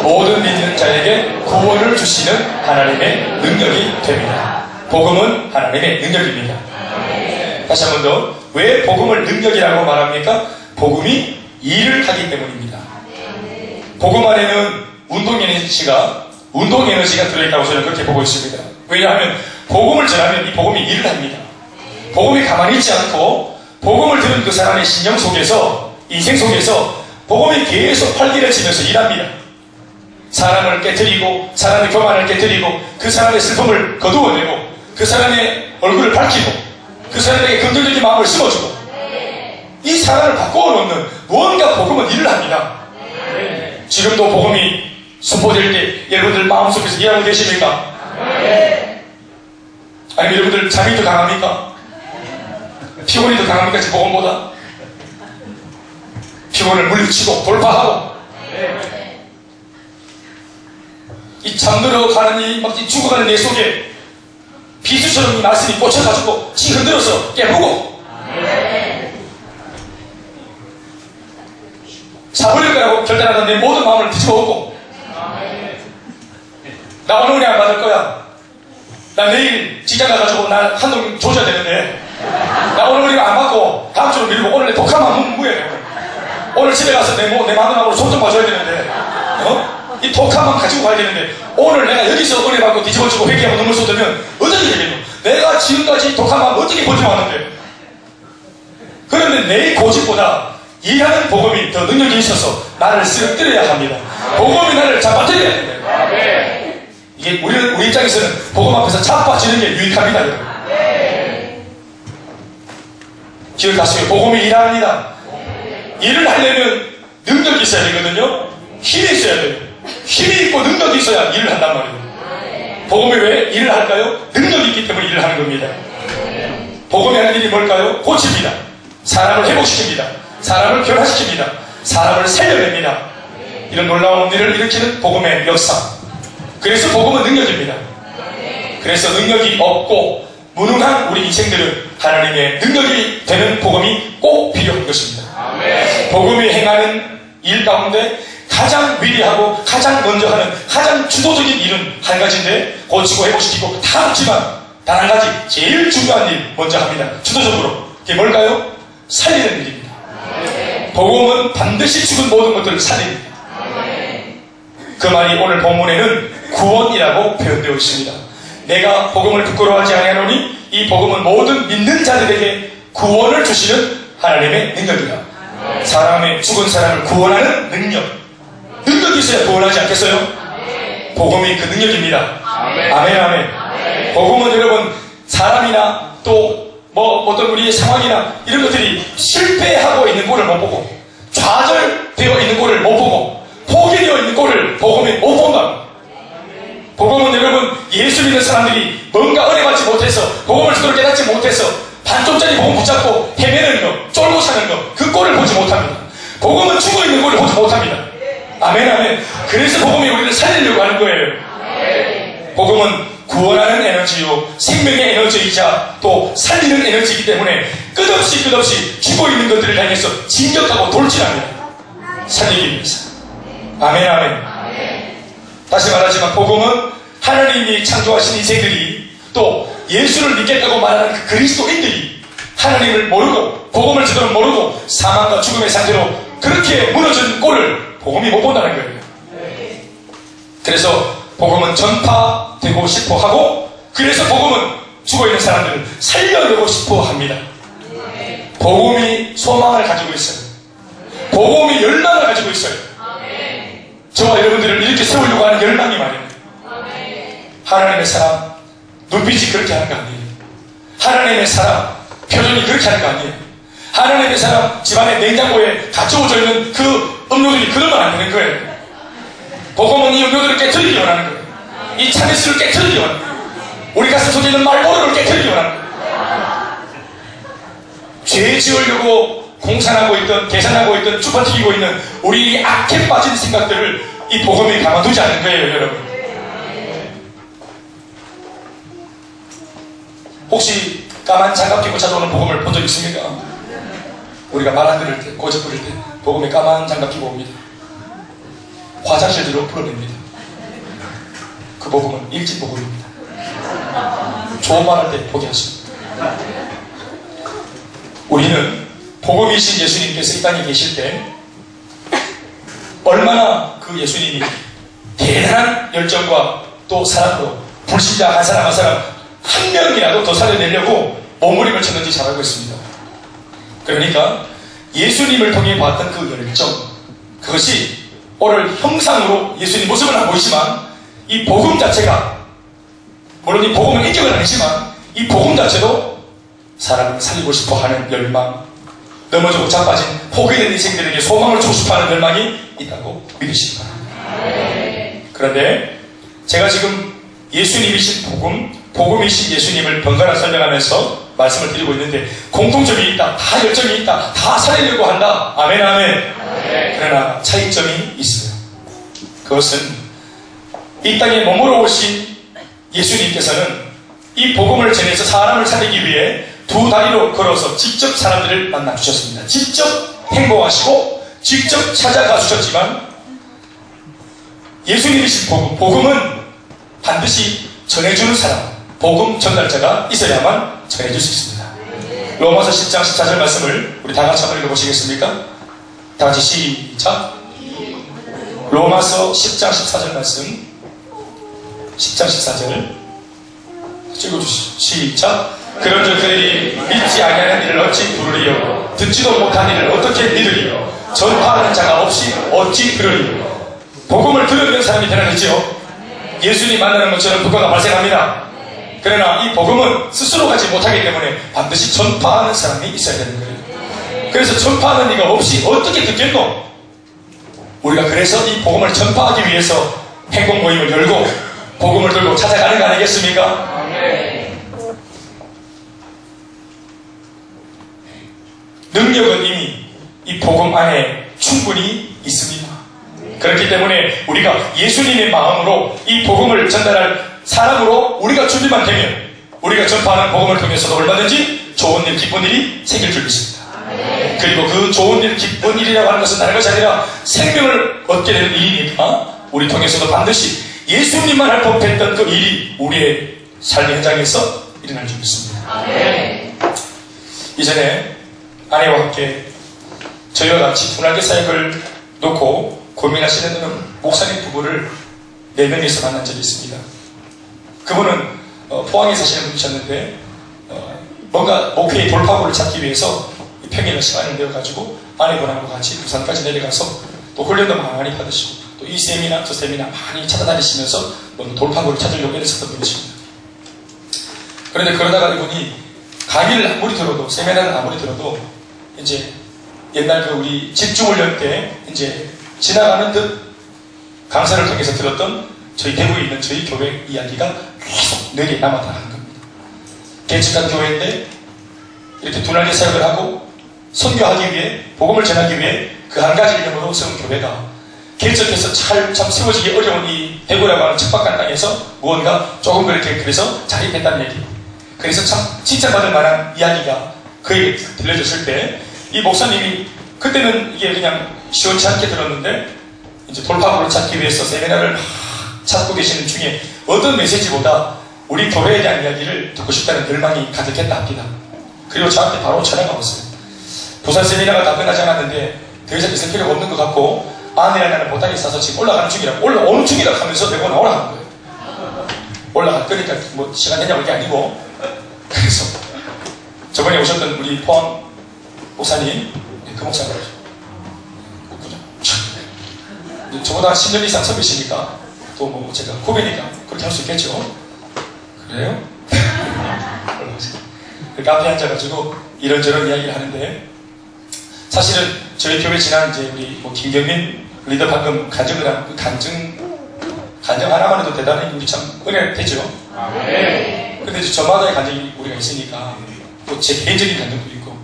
모든 믿는 자에게 구원을 주시는 하나님의 능력이 됩니다. 복음은 하나님의 능력입니다. 다시 한 번 더. 왜 복음을 능력이라고 말합니까? 복음이 일을 하기 때문입니다. 복음 안에는 운동에너지가 들어있다고 저는 그렇게 보고 있습니다. 왜냐하면 복음을 전하면 이 복음이 일을 합니다. 복음이 가만히 있지 않고 복음을 들은 그 사람의 신령 속에서, 인생 속에서 복음이 계속 활기해지면서 일합니다. 사람을 깨뜨리고, 사람의 교만을 깨뜨리고, 그 사람의 슬픔을 거두어내고, 그 사람의 얼굴을 밝히고, 그 사람에게 긍정적인 마음을 심어주고, 이 사람을 바꿔놓는 무언가 복음은 일을 합니다. 지금도 복음이 선포될 때 여러분들 마음속에서 일하고 계십니까? 아니면 여러분들 잠이 더 강합니까? 피곤이 더 강합니까? 지금 복음보다? 피곤을 물리치고 돌파하고 이 잠들어가는 막 죽어가는 내 속에 비수처럼 이 말씀이 꽂혀가지고 치 흔들어서 깨부고 잡으려고 하고 결단하던 내 모든 마음을 뒤집어엎고 나 오늘 은혜 안 받을 거야. 나 내일 직장 가가지고 나 한동 조져야 되는데 나 오늘 은혜 안 받고 다음 주로 밀고 오늘 내 독한 마음 무해야 돼. 오늘 집에 가서 내 마누라하고 손 좀 봐줘야 되는데 이 독한 마음 가지고 가야 되는데 오늘 내가 여기서 은혜 받고 뒤집어지고 회개하고 눈물 쏟으면 어떻게 되겠노? 내가 지금까지 독한 마음 어떻게 버텨왔는데. 그런데 내 고집보다 일하는 복음이 더 능력이 있어서 나를 쓰러뜨려야 합니다. 복음이 나를 잡아뜨려야 됩니다. 이게 우리 입장에서는 복음 앞에서 잡아지는 게 유익합니다. 기억하세요. 복음이 일합니다. 일을 하려면 능력이 있어야 되거든요. 힘이 있어야 돼요. 힘이 있고 능력이 있어야 일을 한단 말이에요. 복음이 왜 일을 할까요? 능력이 있기 때문에 일을 하는 겁니다. 복음이 하는 일이 뭘까요? 고칩니다. 사람을 회복시킵니다. 사람을 변화시킵니다. 사람을 살려냅니다. 이런 놀라운 일을 일으키는 복음의 역사. 그래서 복음은 능력입니다. 그래서 능력이 없고 무능한 우리 인생들은 하나님의 능력이 되는 복음이 꼭 필요한 것입니다. 복음이 행하는 일 가운데 가장 위대하고 가장 먼저 하는 가장 주도적인 일은 한 가지인데 고치고 회복시키고 다 하지만 단 한 가지 제일 중요한 일 먼저 합니다. 주도적으로. 그게 뭘까요? 살리는 일입니다. 복음은 반드시 죽은 모든 것들을 살립니다. 그 말이 오늘 본문에는 구원이라고 표현되어 있습니다. 내가 복음을 부끄러워하지 아니하노니 이 복음은 모든 믿는 자들에게 구원을 주시는 하나님의 능력이다. 사람의 죽은 사람을 구원하는 능력이 있어야 구원하지 않겠어요? 복음이 그 능력입니다. 아멘, 아멘. 복음은 여러분 사람이나 또 어떤 우리의 상황이나 이런 것들이 실패하고 있는 꼴을 못 보고 좌절되어 있는 꼴을 못 보고 포기되어 있는 꼴을 복음이 못 본다. 복음은 여러분 예수 믿는 사람들이 뭔가 은혜 받지 못해서 복음을 제대로 깨닫지 못해서 반쪽짜리 복음 붙잡고 헤매는 것, 쫄고 사는 것, 그 꼴을 보지 못합니다. 복음은 죽어있는 꼴을 보지 못합니다. 아멘, 아멘. 그래서 복음이 우리를 살리려고 하는 거예요. 복음은 구원하는 에너지요 생명의 에너지이자 또 살리는 에너지이기 때문에 끝없이 죽어있는 것들을 향해서 진격하고 돌진합니다. 살리기 위해서. 아멘, 아멘. 다시 말하지만 복음은 하나님이 창조하신 인생들이 또 예수를 믿겠다고 말하는 그 그리스도인들이 하나님을 모르고 복음을 제대로 모르고 사망과 죽음의 상태로 그렇게 무너진 꼴을 복음이 못 본다는 거예요. 그래서 복음은 전파되고 싶어 하고 그래서 복음은 죽어있는 사람들을 살려내고 싶어 합니다. 복음이 소망을 가지고 있어요. 복음이 열망을 가지고 있어요. 저와 여러분들을 이렇게 세우려고 하는 열망이 말이에요. 하나님의 사람 눈빛이 그렇게 하는 거 아니에요. 하나님의 사람 표정이 그렇게 하는 거 아니에요. 하나님의 사람 집안의 냉장고에 갇혀져 있는 그 음료들이 그러면 안 되는 거예요. 복음은 이 음료들을 깨트리기 원하는 거예요. 이 참이슬을 깨트리기 원하는 거예요. 우리 가슴 속에 있는 말보루를 깨트리기 원하는 거예요. 죄 지으려고 공산하고 있던 계산하고 있던 주파튀기고 있는 우리 악해 빠진 생각들을 이 복음이 가만두지 않는 거예요, 여러분. 혹시 까만 장갑 끼고 찾아오는 복음을 본 적 있습니까? 우리가 말 안 들을 때, 고집 부릴 때 복음에 까만 장갑 끼고 옵니다. 화장실들로 풀어냅니다. 그 복음은 일찍 복음입니다. 좋은 말 할 때 포기하십니다. 우리는 복음이신 예수님께서 이 땅에 계실 때 얼마나 그 예수님이 대단한 열정과 또 사랑으로 불신자 한 사람 한 사람 한 명이라도 더 살려내려고 몸부림을 쳤는지 잘 알고 있습니다. 그러니까 예수님을 통해 봤던 그 열정 그것이 오늘 형상으로 예수님 모습은 안 보이지만 이 복음 자체가 물론 이 복음은 인격은 아니지만 이 복음 자체도 사람을 살리고 싶어하는 열망 넘어지고 자빠진 포기된 인생들에게 소망을 주고 싶어하는 열망이 있다고 믿으시기 바랍니다. 그런데 제가 지금 예수님이신 복음이신 예수님을 번갈아 설명하면서 말씀을 드리고 있는데 공통점이 있다. 다 열정이 있다. 다 살리려고 한다. 아멘, 아멘. 그러나 차이점이 있어요. 그것은 이 땅에 머물러 오신 예수님께서는 이 복음을 전해서 사람을 살리기 위해 두 다리로 걸어서 직접 사람들을 만나 주셨습니다. 직접 행복하시고 직접 찾아가 주셨지만 예수님이신 복음은 반드시 전해주는 사람, 복음 전달자가 있어야만 전해줄 수 있습니다. 로마서 10장 14절 말씀을 우리 다 같이 한번 읽어보시겠습니까? 다 같이 시작. 로마서 10장 14절 말씀 10장 14절 찍어주시죠. 시작. 그런즉 그들이 믿지 아니하는 일을 어찌 부르리요 듣지도 못한 일을 어떻게 믿으리요 전파하는 자가 없이 어찌 들으리요. 복음을 들으면 사람이 되나겠지요. 예수님 만나는 것처럼 불가가 발생합니다. 그러나 이 복음은 스스로 가지 못하기 때문에 반드시 전파하는 사람이 있어야 되는 거예요. 그래서 전파하는 이가 없이 어떻게 듣겠노? 우리가 그래서 이 복음을 전파하기 위해서 행복 모임을 열고 복음을 들고 찾아가는 거 아니겠습니까? 능력은 이미 이 복음 안에 충분히 있습니다. 그렇기 때문에 우리가 예수님의 마음으로 이 복음을 전달할 사람으로 우리가 준비만 되면 우리가 전파하는 복음을 통해서도 얼마든지 좋은 일, 기쁜 일이 생길 줄 믿습니다. 그리고 그 좋은 일, 기쁜 일이라고 하는 것은 다른 것이 아니라 생명을 얻게 되는 일이니까 우리 통해서도 반드시 예수님만 할 법했던 그 일이 우리의 삶의 현장에서 일어날 줄 믿습니다. 이전에 아내와 함께 저희와 같이 분할계 사역을 놓고 고민하시는 목사님 부부를 4명에서 만난 적이 있습니다. 그분은 포항에 사시는 분이셨는데 뭔가 목회의 돌파구를 찾기 위해서 평일에 시간을 내어가지고 아내분하고 같이 부산까지 내려가서 또 훈련도 많이 받으시고 또 이 세미나 저 세미나 많이 찾아다니시면서 돌파구를 찾으려고 애쓰던 분이십니다. 그런데 그러다가 이분이 강의를 아무리 들어도 세미나를 아무리 들어도 이제 옛날 그 우리 집중훈련 때 이제 지나가는 듯 강사를 통해서 들었던 저희 대구에 있는 저희 교회 이야기가 계속 뇌리에 남아나는 겁니다. 개척한 교회인데 이렇게 두날개 사역을 하고 선교하기 위해 복음을 전하기 위해 그 한 가지 이름으로 세운 교회가 개척해서 참 세워지기 어려운 이 대구라고 하는 척박한 땅에서 무언가 조금 그렇게 그래서 자립했다는 얘기. 그래서 참 칭찬받을 만한 이야기가 그에게 들려졌을 때 이 목사님이 그때는 이게 그냥 시원치 않게 들었는데 이제 돌파구를 찾기 위해서 세미나를 막 찾고 계시는 중에 어떤 메시지보다 우리 교회에 대한 이야기를 듣고 싶다는 열망이 가득했다 합니다. 그리고 저한테 바로 전화가 왔어요. 부산 세미나가 다 끝나지 않았는데 더 이상 있을 필요가 없는 것 같고 아내랑 나는 못하게 싸서 지금 올라가는 중이라고 올라오는 중이라고 하면서 내고 나오라는 거예요. 올라갈 거니까 뭐 시간 되냐고 할 게 아니고. 그래서 저번에 오셨던 우리 포항 목사님, 그 목사님 저보다 10년 이상 선배시니까 또 뭐 제가 후배니까 그렇게 할 수 있겠죠. 그래요? 그 카페에 앉아가지고 이런저런 이야기를 하는데 사실은 저희 교회 지난 이제 우리 뭐 김경민 리더 방금 간증을 한 그 간증 하나만 해도 대단히 우리 참 은혜 되죠. 근데 이제 저마다의 간증이 우리가 있으니까 또 제 개인적인 간증도 있고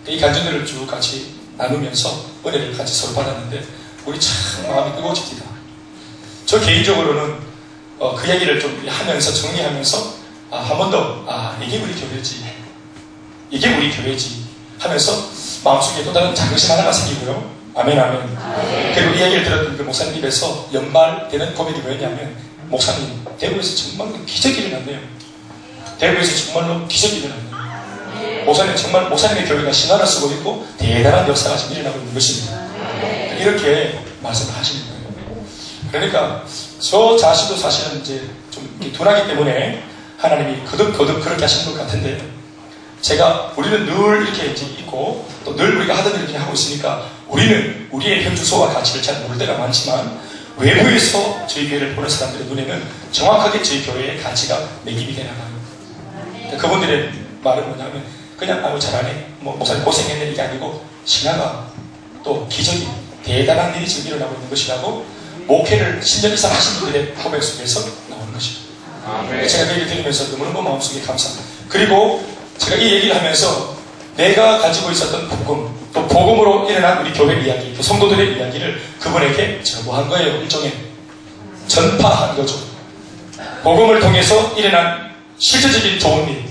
이 간증들을 쭉 같이 나누면서 은혜를 같이 서로 받았는데 우리 참 마음이 뜨거워집니다. 저 개인적으로는 그 얘기를 좀 하면서 정리하면서 한 번 더 이게 우리 교회지 이게 우리 교회지 하면서 마음속에 또 다른 자긍심 하나가 생기고요. 아멘 아멘. 그리고 이 얘기를 들었던 그 목사님 입에서 연발되는 고백이 뭐였냐면 목사님 대구에서 정말 기적이 일어났네요. 대구에서 정말로 기적이 일어났네요. 목사님 정말 목사님의 교회가 신화를 쓰고 있고 대단한 역사가 지금 일어나고 있는 것입니다. 이렇게 말씀을 하시는 거예요. 그러니까 저 자신도 사실은 이제 좀 둔하기 때문에 하나님이 거듭 그렇게 하시는 것 같은데 우리는 늘 이렇게 이제 있고 또 늘 우리가 하던 일을 하고 있으니까 우리는 우리의 현주소와 가치를 잘 모를 때가 많지만 외부에서 저희 교회를 보는 사람들의 눈에는 정확하게 저희 교회의 가치가 매김이 되나가요. 그러니까 그분들의 말은 뭐냐면 그냥 잘하네 뭐 목사님 고생했네 이게 아니고 신화가 또 기적이 대단한 일이 지금 일어나고 있는 것이라고 목회를 10년 이상 하신 분들의 고백 속에서 나오는 것입니다. 제가 그 얘기를 들으면서 너무너무 마음속에 감사합니다. 그리고 제가 이 얘기를 하면서 내가 가지고 있었던 복음, 또 복음으로 일어난 우리 교회 이야기, 또 성도들의 이야기를 그분에게 전부한 거예요. 일종의 전파한 거죠. 복음을 통해서 일어난 실제적인 좋은 일,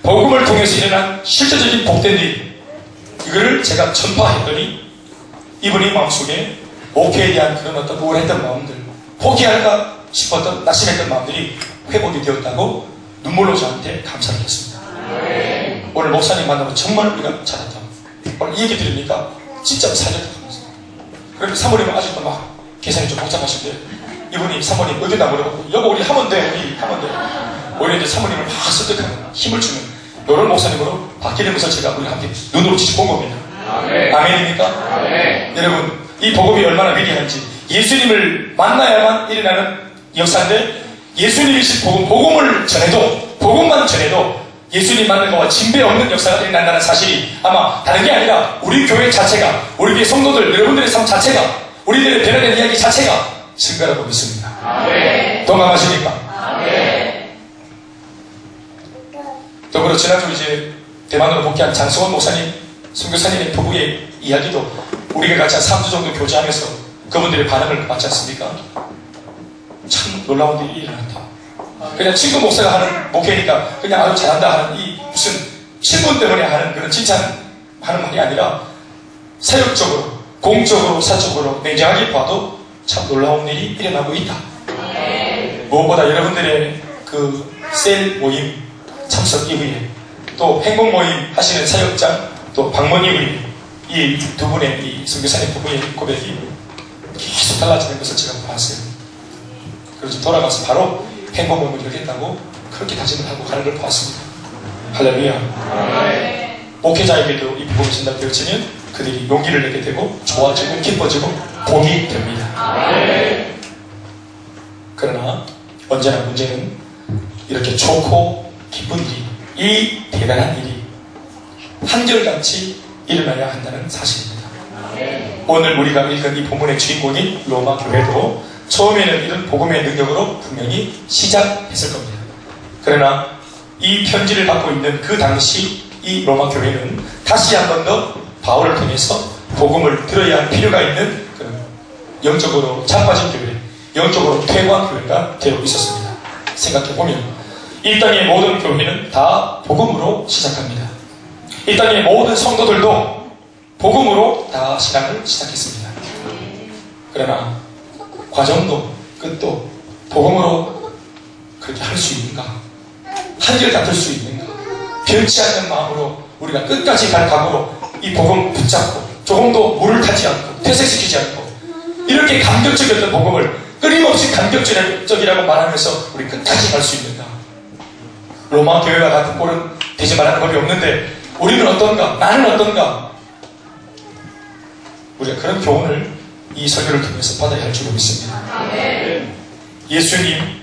복음을 통해서 일어난 실제적인 복된 일, 이거를 제가 전파했더니 이분이 마음속에 목회에 대한 그런 어떤 우울했던 마음들, 포기할까 싶었던 낙심했던 마음들이 회복이 되었다고 눈물로 저한테 감사를 했습니다. 오늘 목사님 만나면 정말 우리가 잘했다. 오늘 이 얘기 들으니까 진짜 살렸다. 그런데 사모님은 아직도 막 계산이 좀 복잡하신데 이분이 사모님 어디다 물어보고 여보 우리 하면 돼. 우리 하면 돼. 오히려 이제 사모님을 막 설득하는 힘을 주는 이런 목사님으로 바뀌면서 제가 우리 함께 눈으로 직접 본 겁니다. 아멘입니까? 아멘. 여러분 이 복음이 얼마나 위대한지 예수님을 만나야만 일어나는 역사인데 예수님이신 복음을 전해도 복음만 전해도 예수님 만난 것과 진배 없는 역사가 일어난다는 사실이 아마 다른 게 아니라 우리 교회 자체가 우리 교회 성도들 여러분들의 삶 자체가 우리들의 변화된 이야기 자체가 증거라고 믿습니다. 아멘. 동감하십니까? 아멘. 더불어 지난주 이제 대만으로 복귀한 장성원 목사님 선교사님의 부부의 이야기도 우리가 같이 한 3주 정도 교제하면서 그분들의 반응을 받지 않습니까? 참 놀라운 일이 일어났다. 그냥 친구 목사가 하는 목회니까 그냥 아주 잘한다 하는 이 무슨 신분 때문에 하는 그런 칭찬하는 말이 아니라 사역적으로, 공적으로, 사적으로 냉정하게 봐도 참 놀라운 일이 일어나고 있다. 무엇보다 여러분들의 그 셀 모임 참석 이후에 또 행복 모임 하시는 사역장 또 방문 이후에 이 두 분의 이 선교사님 부부의 고백이 계속 달라지는 것을 제가 봤어요. 그래서 돌아가서 바로 행복문을 열겠다고 그렇게 다짐을 하고 가는 걸 보았습니다. 할렐루야. 목회자에게도 이 복음이 전달되어지면 그들이 용기를 내게 되고 좋아지고 기뻐지고 복이 됩니다. 그러나 언제나 문제는 이렇게 좋고 기쁜 일이, 이 대단한 일이 한결같이 일어나야 한다는 사실입니다. 오늘 우리가 읽은 이 본문의 주인공인 로마 교회도 처음에는 이런 복음의 능력으로 분명히 시작했을 겁니다. 그러나 이 편지를 받고 있는 그 당시 이 로마 교회는 다시 한 번 더 바울을 통해서 복음을 들어야 할 필요가 있는 그런 영적으로 자빠진 교회, 영적으로 퇴보한 교회가 되어 있었습니다. 생각해보면 이 땅의 모든 교회는 다 복음으로 시작합니다. 이 땅의 모든 성도들도 복음으로 다 신앙을 시작했습니다. 그러나 과정도 끝도 복음으로 그렇게 할 수 있는가? 한결 같을 수 있는가? 변치 않는 마음으로 우리가 끝까지 갈 각오로 이 복음 붙잡고 조금도 물을 타지 않고 퇴색시키지 않고 이렇게 감격적이었던 복음을 끊임없이 감격적이라고 말하면서 우리 끝까지 갈 수 있는가? 로마 교회와 같은 꼴은 되지 말라는 법이 없는데 우리는 어떤가? 나는 어떤가? 우리가 그런 교훈을 이 설교를 통해서 받아야 할 줄로 믿습니다. 예수님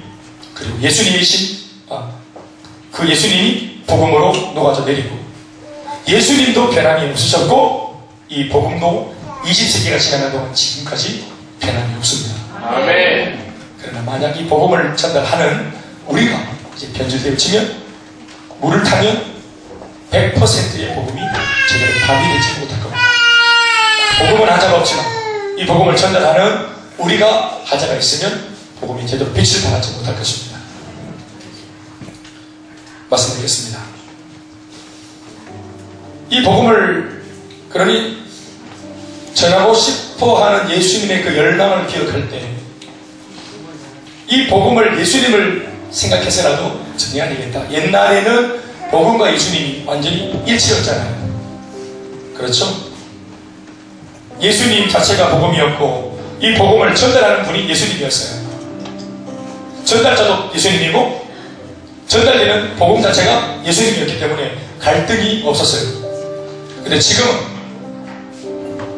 그리고 예수님이신 그 예수님이 복음으로 녹아져 내리고 예수님도 변함이 없으셨고 이 복음도 20세기가 지나는 동안 지금까지 변함이 없습니다. 아멘. 그러나 만약 이 복음을 전달하는 우리가 이제 변질되어지면 물을 타면 100%의 복음이 제대로 발휘되지 못할 겁니다. 복음은 하자가 없지만 이 복음을 전달하는 우리가 하자가 있으면 복음이 제대로 빛을 발하지 못할 것입니다. 말씀드리겠습니다. 이 복음을 그러니 전하고 싶어하는 예수님의 그 열망을 기억할 때 이 복음을 예수님을 생각해서라도 전해야 되겠다. 옛날에는 복음과 예수님이 완전히 일치였잖아요. 그렇죠? 예수님 자체가 복음이었고 이 복음을 전달하는 분이 예수님이었어요. 전달자도 예수님이고 전달되는 복음 자체가 예수님이었기 때문에 갈등이 없었어요. 근데 지금은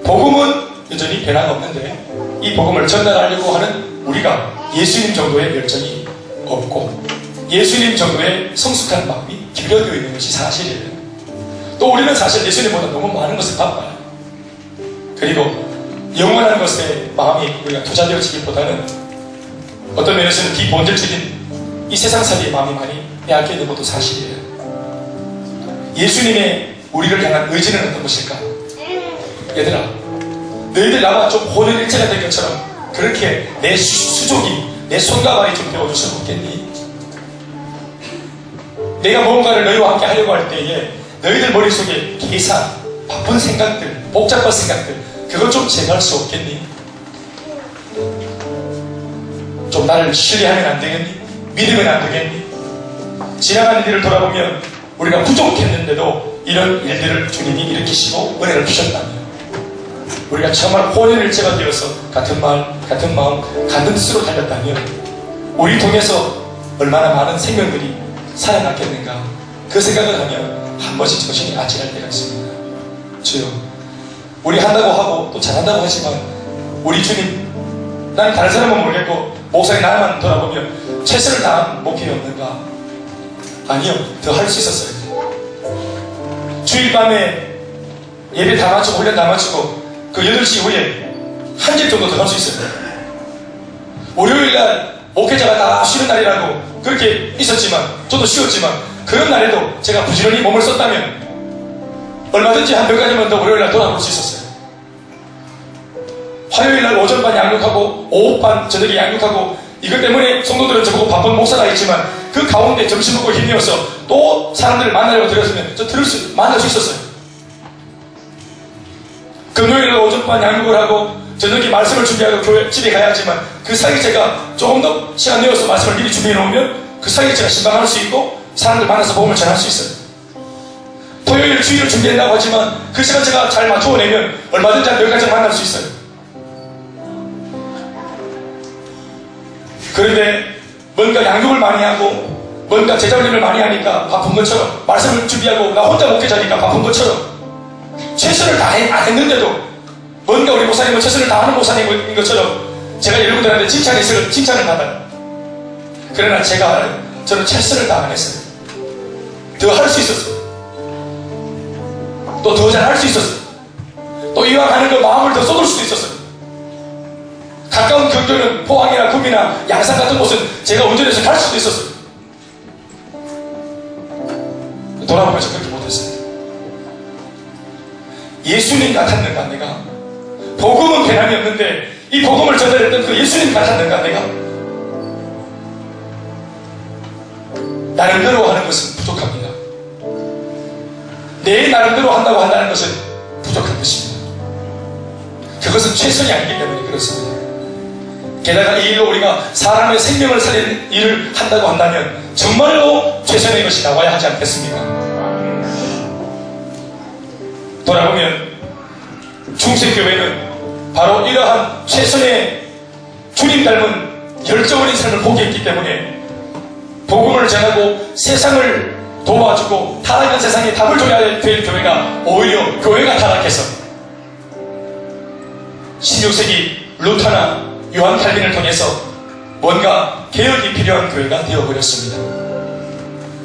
복음은 여전히 변화가 없는데 이 복음을 전달하려고 하는 우리가 예수님 정도의 열정이 없고 예수님 정도의 성숙한 마음이 기울어져 있는 것이 사실이에요. 또 우리는 사실 예수님보다 너무 많은 것을 바빠요. 그리고 영원한 것에 마음이 우리가 투자되어지기보다는 어떤 면에서는 비본질적인 이 세상살이의 마음이 많이 빼앗겨 있는 것도 사실이에요. 예수님의 우리를 향한 의지는 어떤 것일까? 얘들아, 너희들 나와 좀 혼연일체가 된 것처럼 그렇게 내 수족이, 내 손과 발이 좀 배워줄 수 없겠니? 내가 뭔가를 너희와 함께 하려고 할 때에 너희들 머릿속에 계산, 바쁜 생각들, 복잡한 생각들 그것 좀 제거할 수 없겠니? 좀 나를 신뢰하면 안 되겠니? 믿으면 안 되겠니? 지나간 일들을 돌아보면 우리가 부족했는데도 이런 일들을 주님이 일으키시고 은혜를 주셨다면 우리가 정말 혼연일체가 되어서 같은 말, 같은 마음, 같은 뜻으로 달렸다면 우리 통해서 얼마나 많은 생명들이 살아났겠는가 그 생각을 하면 한 번씩 정신이 아찔할 때가 있습니다. 주여, 우리 한다고 하고 또 잘한다고 하지만 우리 주님, 난 다른 사람은 모르겠고 목사님 나만 돌아보면 최선을 다한 목회이 없는가? 아니요, 더 할 수 있었어요. 주일 밤에 예배 다 마치고 훈련 다 마치고 그 8시 이후에 한 집 정도 더 할 수 있어요. 월요일날 목회자가 다 쉬는 날이라고 그렇게 있었지만 저도 쉬었지만 그런 날에도 제가 부지런히 몸을 썼다면 얼마든지 한 몇 가지만 더 월요일날 돌아볼 수 있었어요. 화요일날 오전반 양육하고 오후반 저녁에 양육하고 이것 때문에 성도들은 저보고 바쁜 목사가 있지만 그 가운데 점심 먹고 힘내어서 또 사람들을 만나려고 들었으면 저 만날 수 있었어요. 금요일날 오전반 양육을 하고 저녁에 말씀을 준비하고 교회 집에 가야 하지만 그 사이에 제가 조금 더 시간 내어서 말씀을 미리 준비해 놓으면 그 사이에 제가 신방할 수 있고 사람들 만나서 복음을 전할 수 있어요. 토요일 주일을 준비한다고 하지만 그 시간 제가 잘 맞춰내면 얼마든지 한 10가지 만날 수 있어요. 그런데 뭔가 양육을 많이 하고 뭔가 제자훈련을 많이 하니까 바쁜 것처럼, 말씀을 준비하고 나 혼자 목회자니까 바쁜 것처럼 최선을 안 했는데도 뭔가 우리 목사님은 최선을 다하는 목사님인 것처럼 제가 여러분들한테 칭찬을 받아요. 그러나 저는 최선을 다 안 했어요. 더 할 수 있었어요. 또 더 잘 할 수 있었어요. 또 이왕 하는 거 마음을 더 쏟을 수도 있었어요. 가까운 경주는 포항이나 구미나 양산 같은 곳은 제가 운전해서 갈 수도 있었어요. 돌아보면서 그렇게 못했어요. 예수님 같았는가 내가? 복음은 변함이 없는데 이 복음을 전달했던 그 예수님 같았는가 내가? 나름대로 하는 것은 부족합니다. 내 나름대로 한다고 한다는 것은 부족한 것입니다. 그것은 최선이 아니기 때문에 그렇습니다. 게다가 이 일로 우리가 사람의 생명을 살리는 일을 한다고 한다면 정말로 최선의 것이 나와야 하지 않겠습니까? 돌아보면 중세교회는 바로 이러한 최선의 주님 닮은 열정 어린 삶을 포기했기 때문에 복음을 전하고 세상을 도와주고 타락한 세상에 답을 줘야 될 교회가 오히려 교회가 타락해서 16세기 루터나 요한 칼빈을 통해서 뭔가 개혁이 필요한 교회가 되어버렸습니다.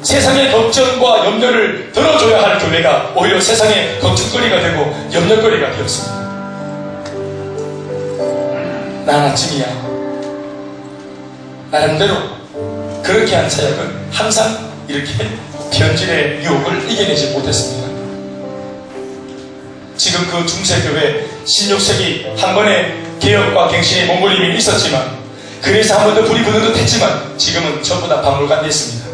세상의 걱정과 염려를 들어줘야 할 교회가 오히려 세상의 걱정거리가 되고 염려거리가 되었습니다. 난 아침이야. 나름대로 그렇게 한 사역은 항상 이렇게 변질의 유혹을 이겨내지 못했습니다. 지금 그 중세교회 16세기 한 번의 개혁과 갱신의 몸부림이 있었지만, 그래서 한 번 더 불이 붙는 듯 했지만 지금은 전부 다 박물관 됐습니다.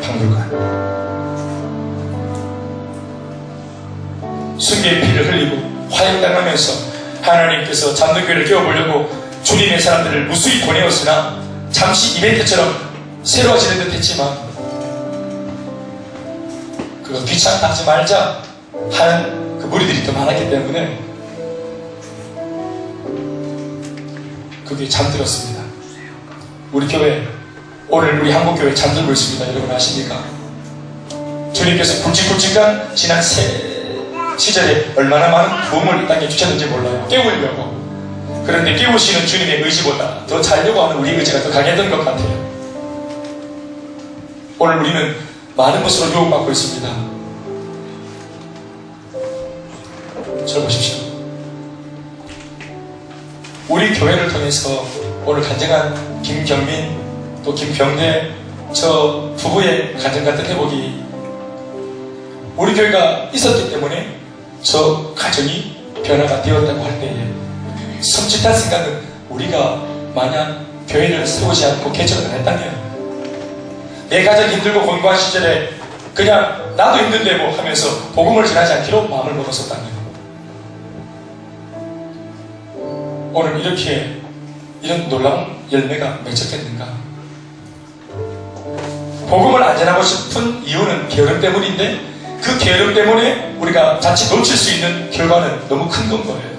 박물관. 순교의 피를 흘리고 화형당하면서 하나님께서 잠든교회를 깨워보려고 주님의 사람들을 무수히 보내었으나 잠시 이벤트처럼 새로워지는 듯 했지만 그거 귀찮다 하지 말자 하는 그 무리들이 더 많았기 때문에 그게 잠들었습니다. 우리 교회, 오늘 우리 한국교회 잠들고 있습니다. 여러분 아십니까? 주님께서 굵직굵직한 지난 시절에 얼마나 많은 부흥을 이 땅에 주셨는지 몰라요. 깨우려고. 그런데 깨우시는 주님의 의지보다 더 자려고 하는 우리 의지가 더 강했던 것 같아요. 오늘 우리는 많은 것으로 유혹받고 있습니다. 저 보십시오. 우리 교회를 통해서 오늘 간증한 김경민 또 김병대 저 부부의 간증 같은 회복이 우리 교회가 있었기 때문에 저 가정이 변화가 되었다고 할 때에 섬찟한 생각은 우리가 만약 교회를 세우지 않고 개척을 안 했다면 내 가정 힘들고 공부한 시절에 그냥 나도 힘든데 뭐 하면서 복음을 전하지 않기로 마음을 먹었었다면 오늘 이렇게 이런 놀라운 열매가 맺혔겠는가? 복음을 안 전하고 싶은 이유는 게으름 때문인데 그 게으름 때문에 우리가 자칫 놓칠 수 있는 결과는 너무 큰 건 거예요.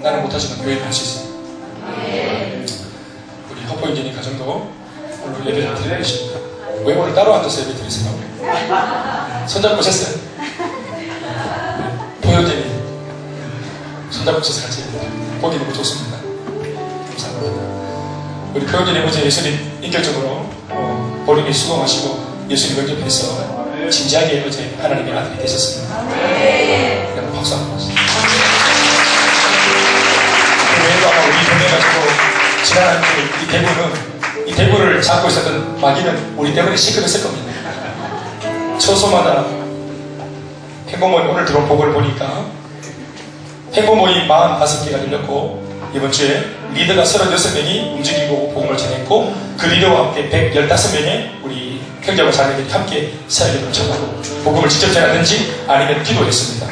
나는 못하지만 교회는 할 수 있어요. 우리 헛보인전이 가정도 오늘 예배를 드리고 계십니다. 왜 오늘 따로 앉아서 예배 드리세요? 손잡고 오셨어요? 보현전이 손잡고 오셔서 같이 예배 드립니다. 보기 너무 좋습니다. 감사합니다. 우리 표현전이 어제 예수님 인격적으로 보림이 수고하시고 예수님 영접해서 진지하게 어제 하나님의 아들이 되셨습니다. 여러분 박수 한번 주세요. 그 외에도 아마 우리 교회가지고 지난 이 대구를 잡고 있었던 마귀는 우리 때문에 시끄러웠을 겁니다. 처소마다 행복모임 오늘 들어온 보고를 보니까 행복모임 45개가 열렸고 이번 주에 리더가 36명이 움직이고 복음을 전했고 그 리더와 함께 115명의 우리 형제와 자매들이 함께 사역을 전하고 복음을 직접 전하든지 아니면 기도했습니다.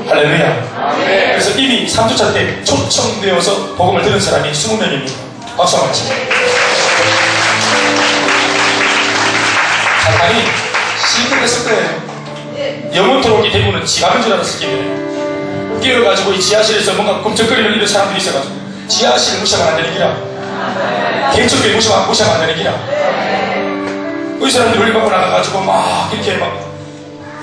할렐루야. 그래서 이미 3주차 때 초청되어서 복음을 들은 사람이 20명입니다. 박수 한번 치세요. 사탄이 시인을 했을 거예요. 영원토록 이 대구는 지갑인 줄 알았을 기에 깨어가지고 이 지하실에서 뭔가 꿈쩍거리는 이런 사람들이 있어가지고 지하실을 무시하면 안 되는 기라. 개척교회 무시하면 안 되는 기라. 이 사람들이 올리받고 나가가지고 막 이렇게 막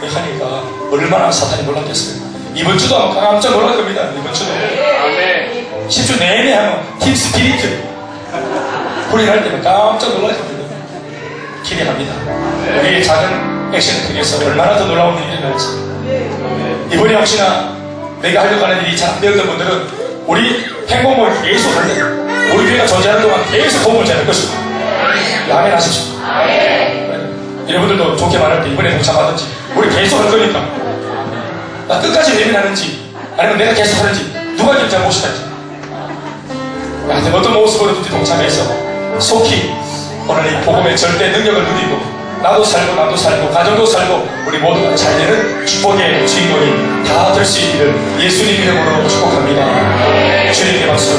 하니까 얼마나 사탄이 놀랐겠어요. 이번 주도 아마 깜짝 놀랄 겁니다. 이번 주도. 아멘. 10주 내내 하면 팀 스피리트 훈련할 때는 깜짝 놀랄 겁니다. 기대합니다. 우리의 작은 액션을 통해서 얼마나 더 놀라운 일이 일어날지. 이번에 혹시나 내가 하려고 하는 일이 잘 안 되었던 분들은 우리 행복을 계속 할 때, 우리 교회가 존재하는 동안 계속 도움을 잘 할 것입니다. 아멘 하십시오. 여러분들도 좋게 말할 때 이번에 동참하든지 우리 계속 할 거니까 나 끝까지 내면하는지 아니면 내가 계속 하는지 누가 결정 못하든지 하여튼 어떤 모습으로든지 동참해서 속히 오늘 이 복음의 절대 능력을 누리고 나도 살고 남도 살고 가정도 살고 우리 모두가 잘 되는 축복의 주인공이 다 될 수 있기를 예수님 이름으로 축복합니다. 주님께 박수.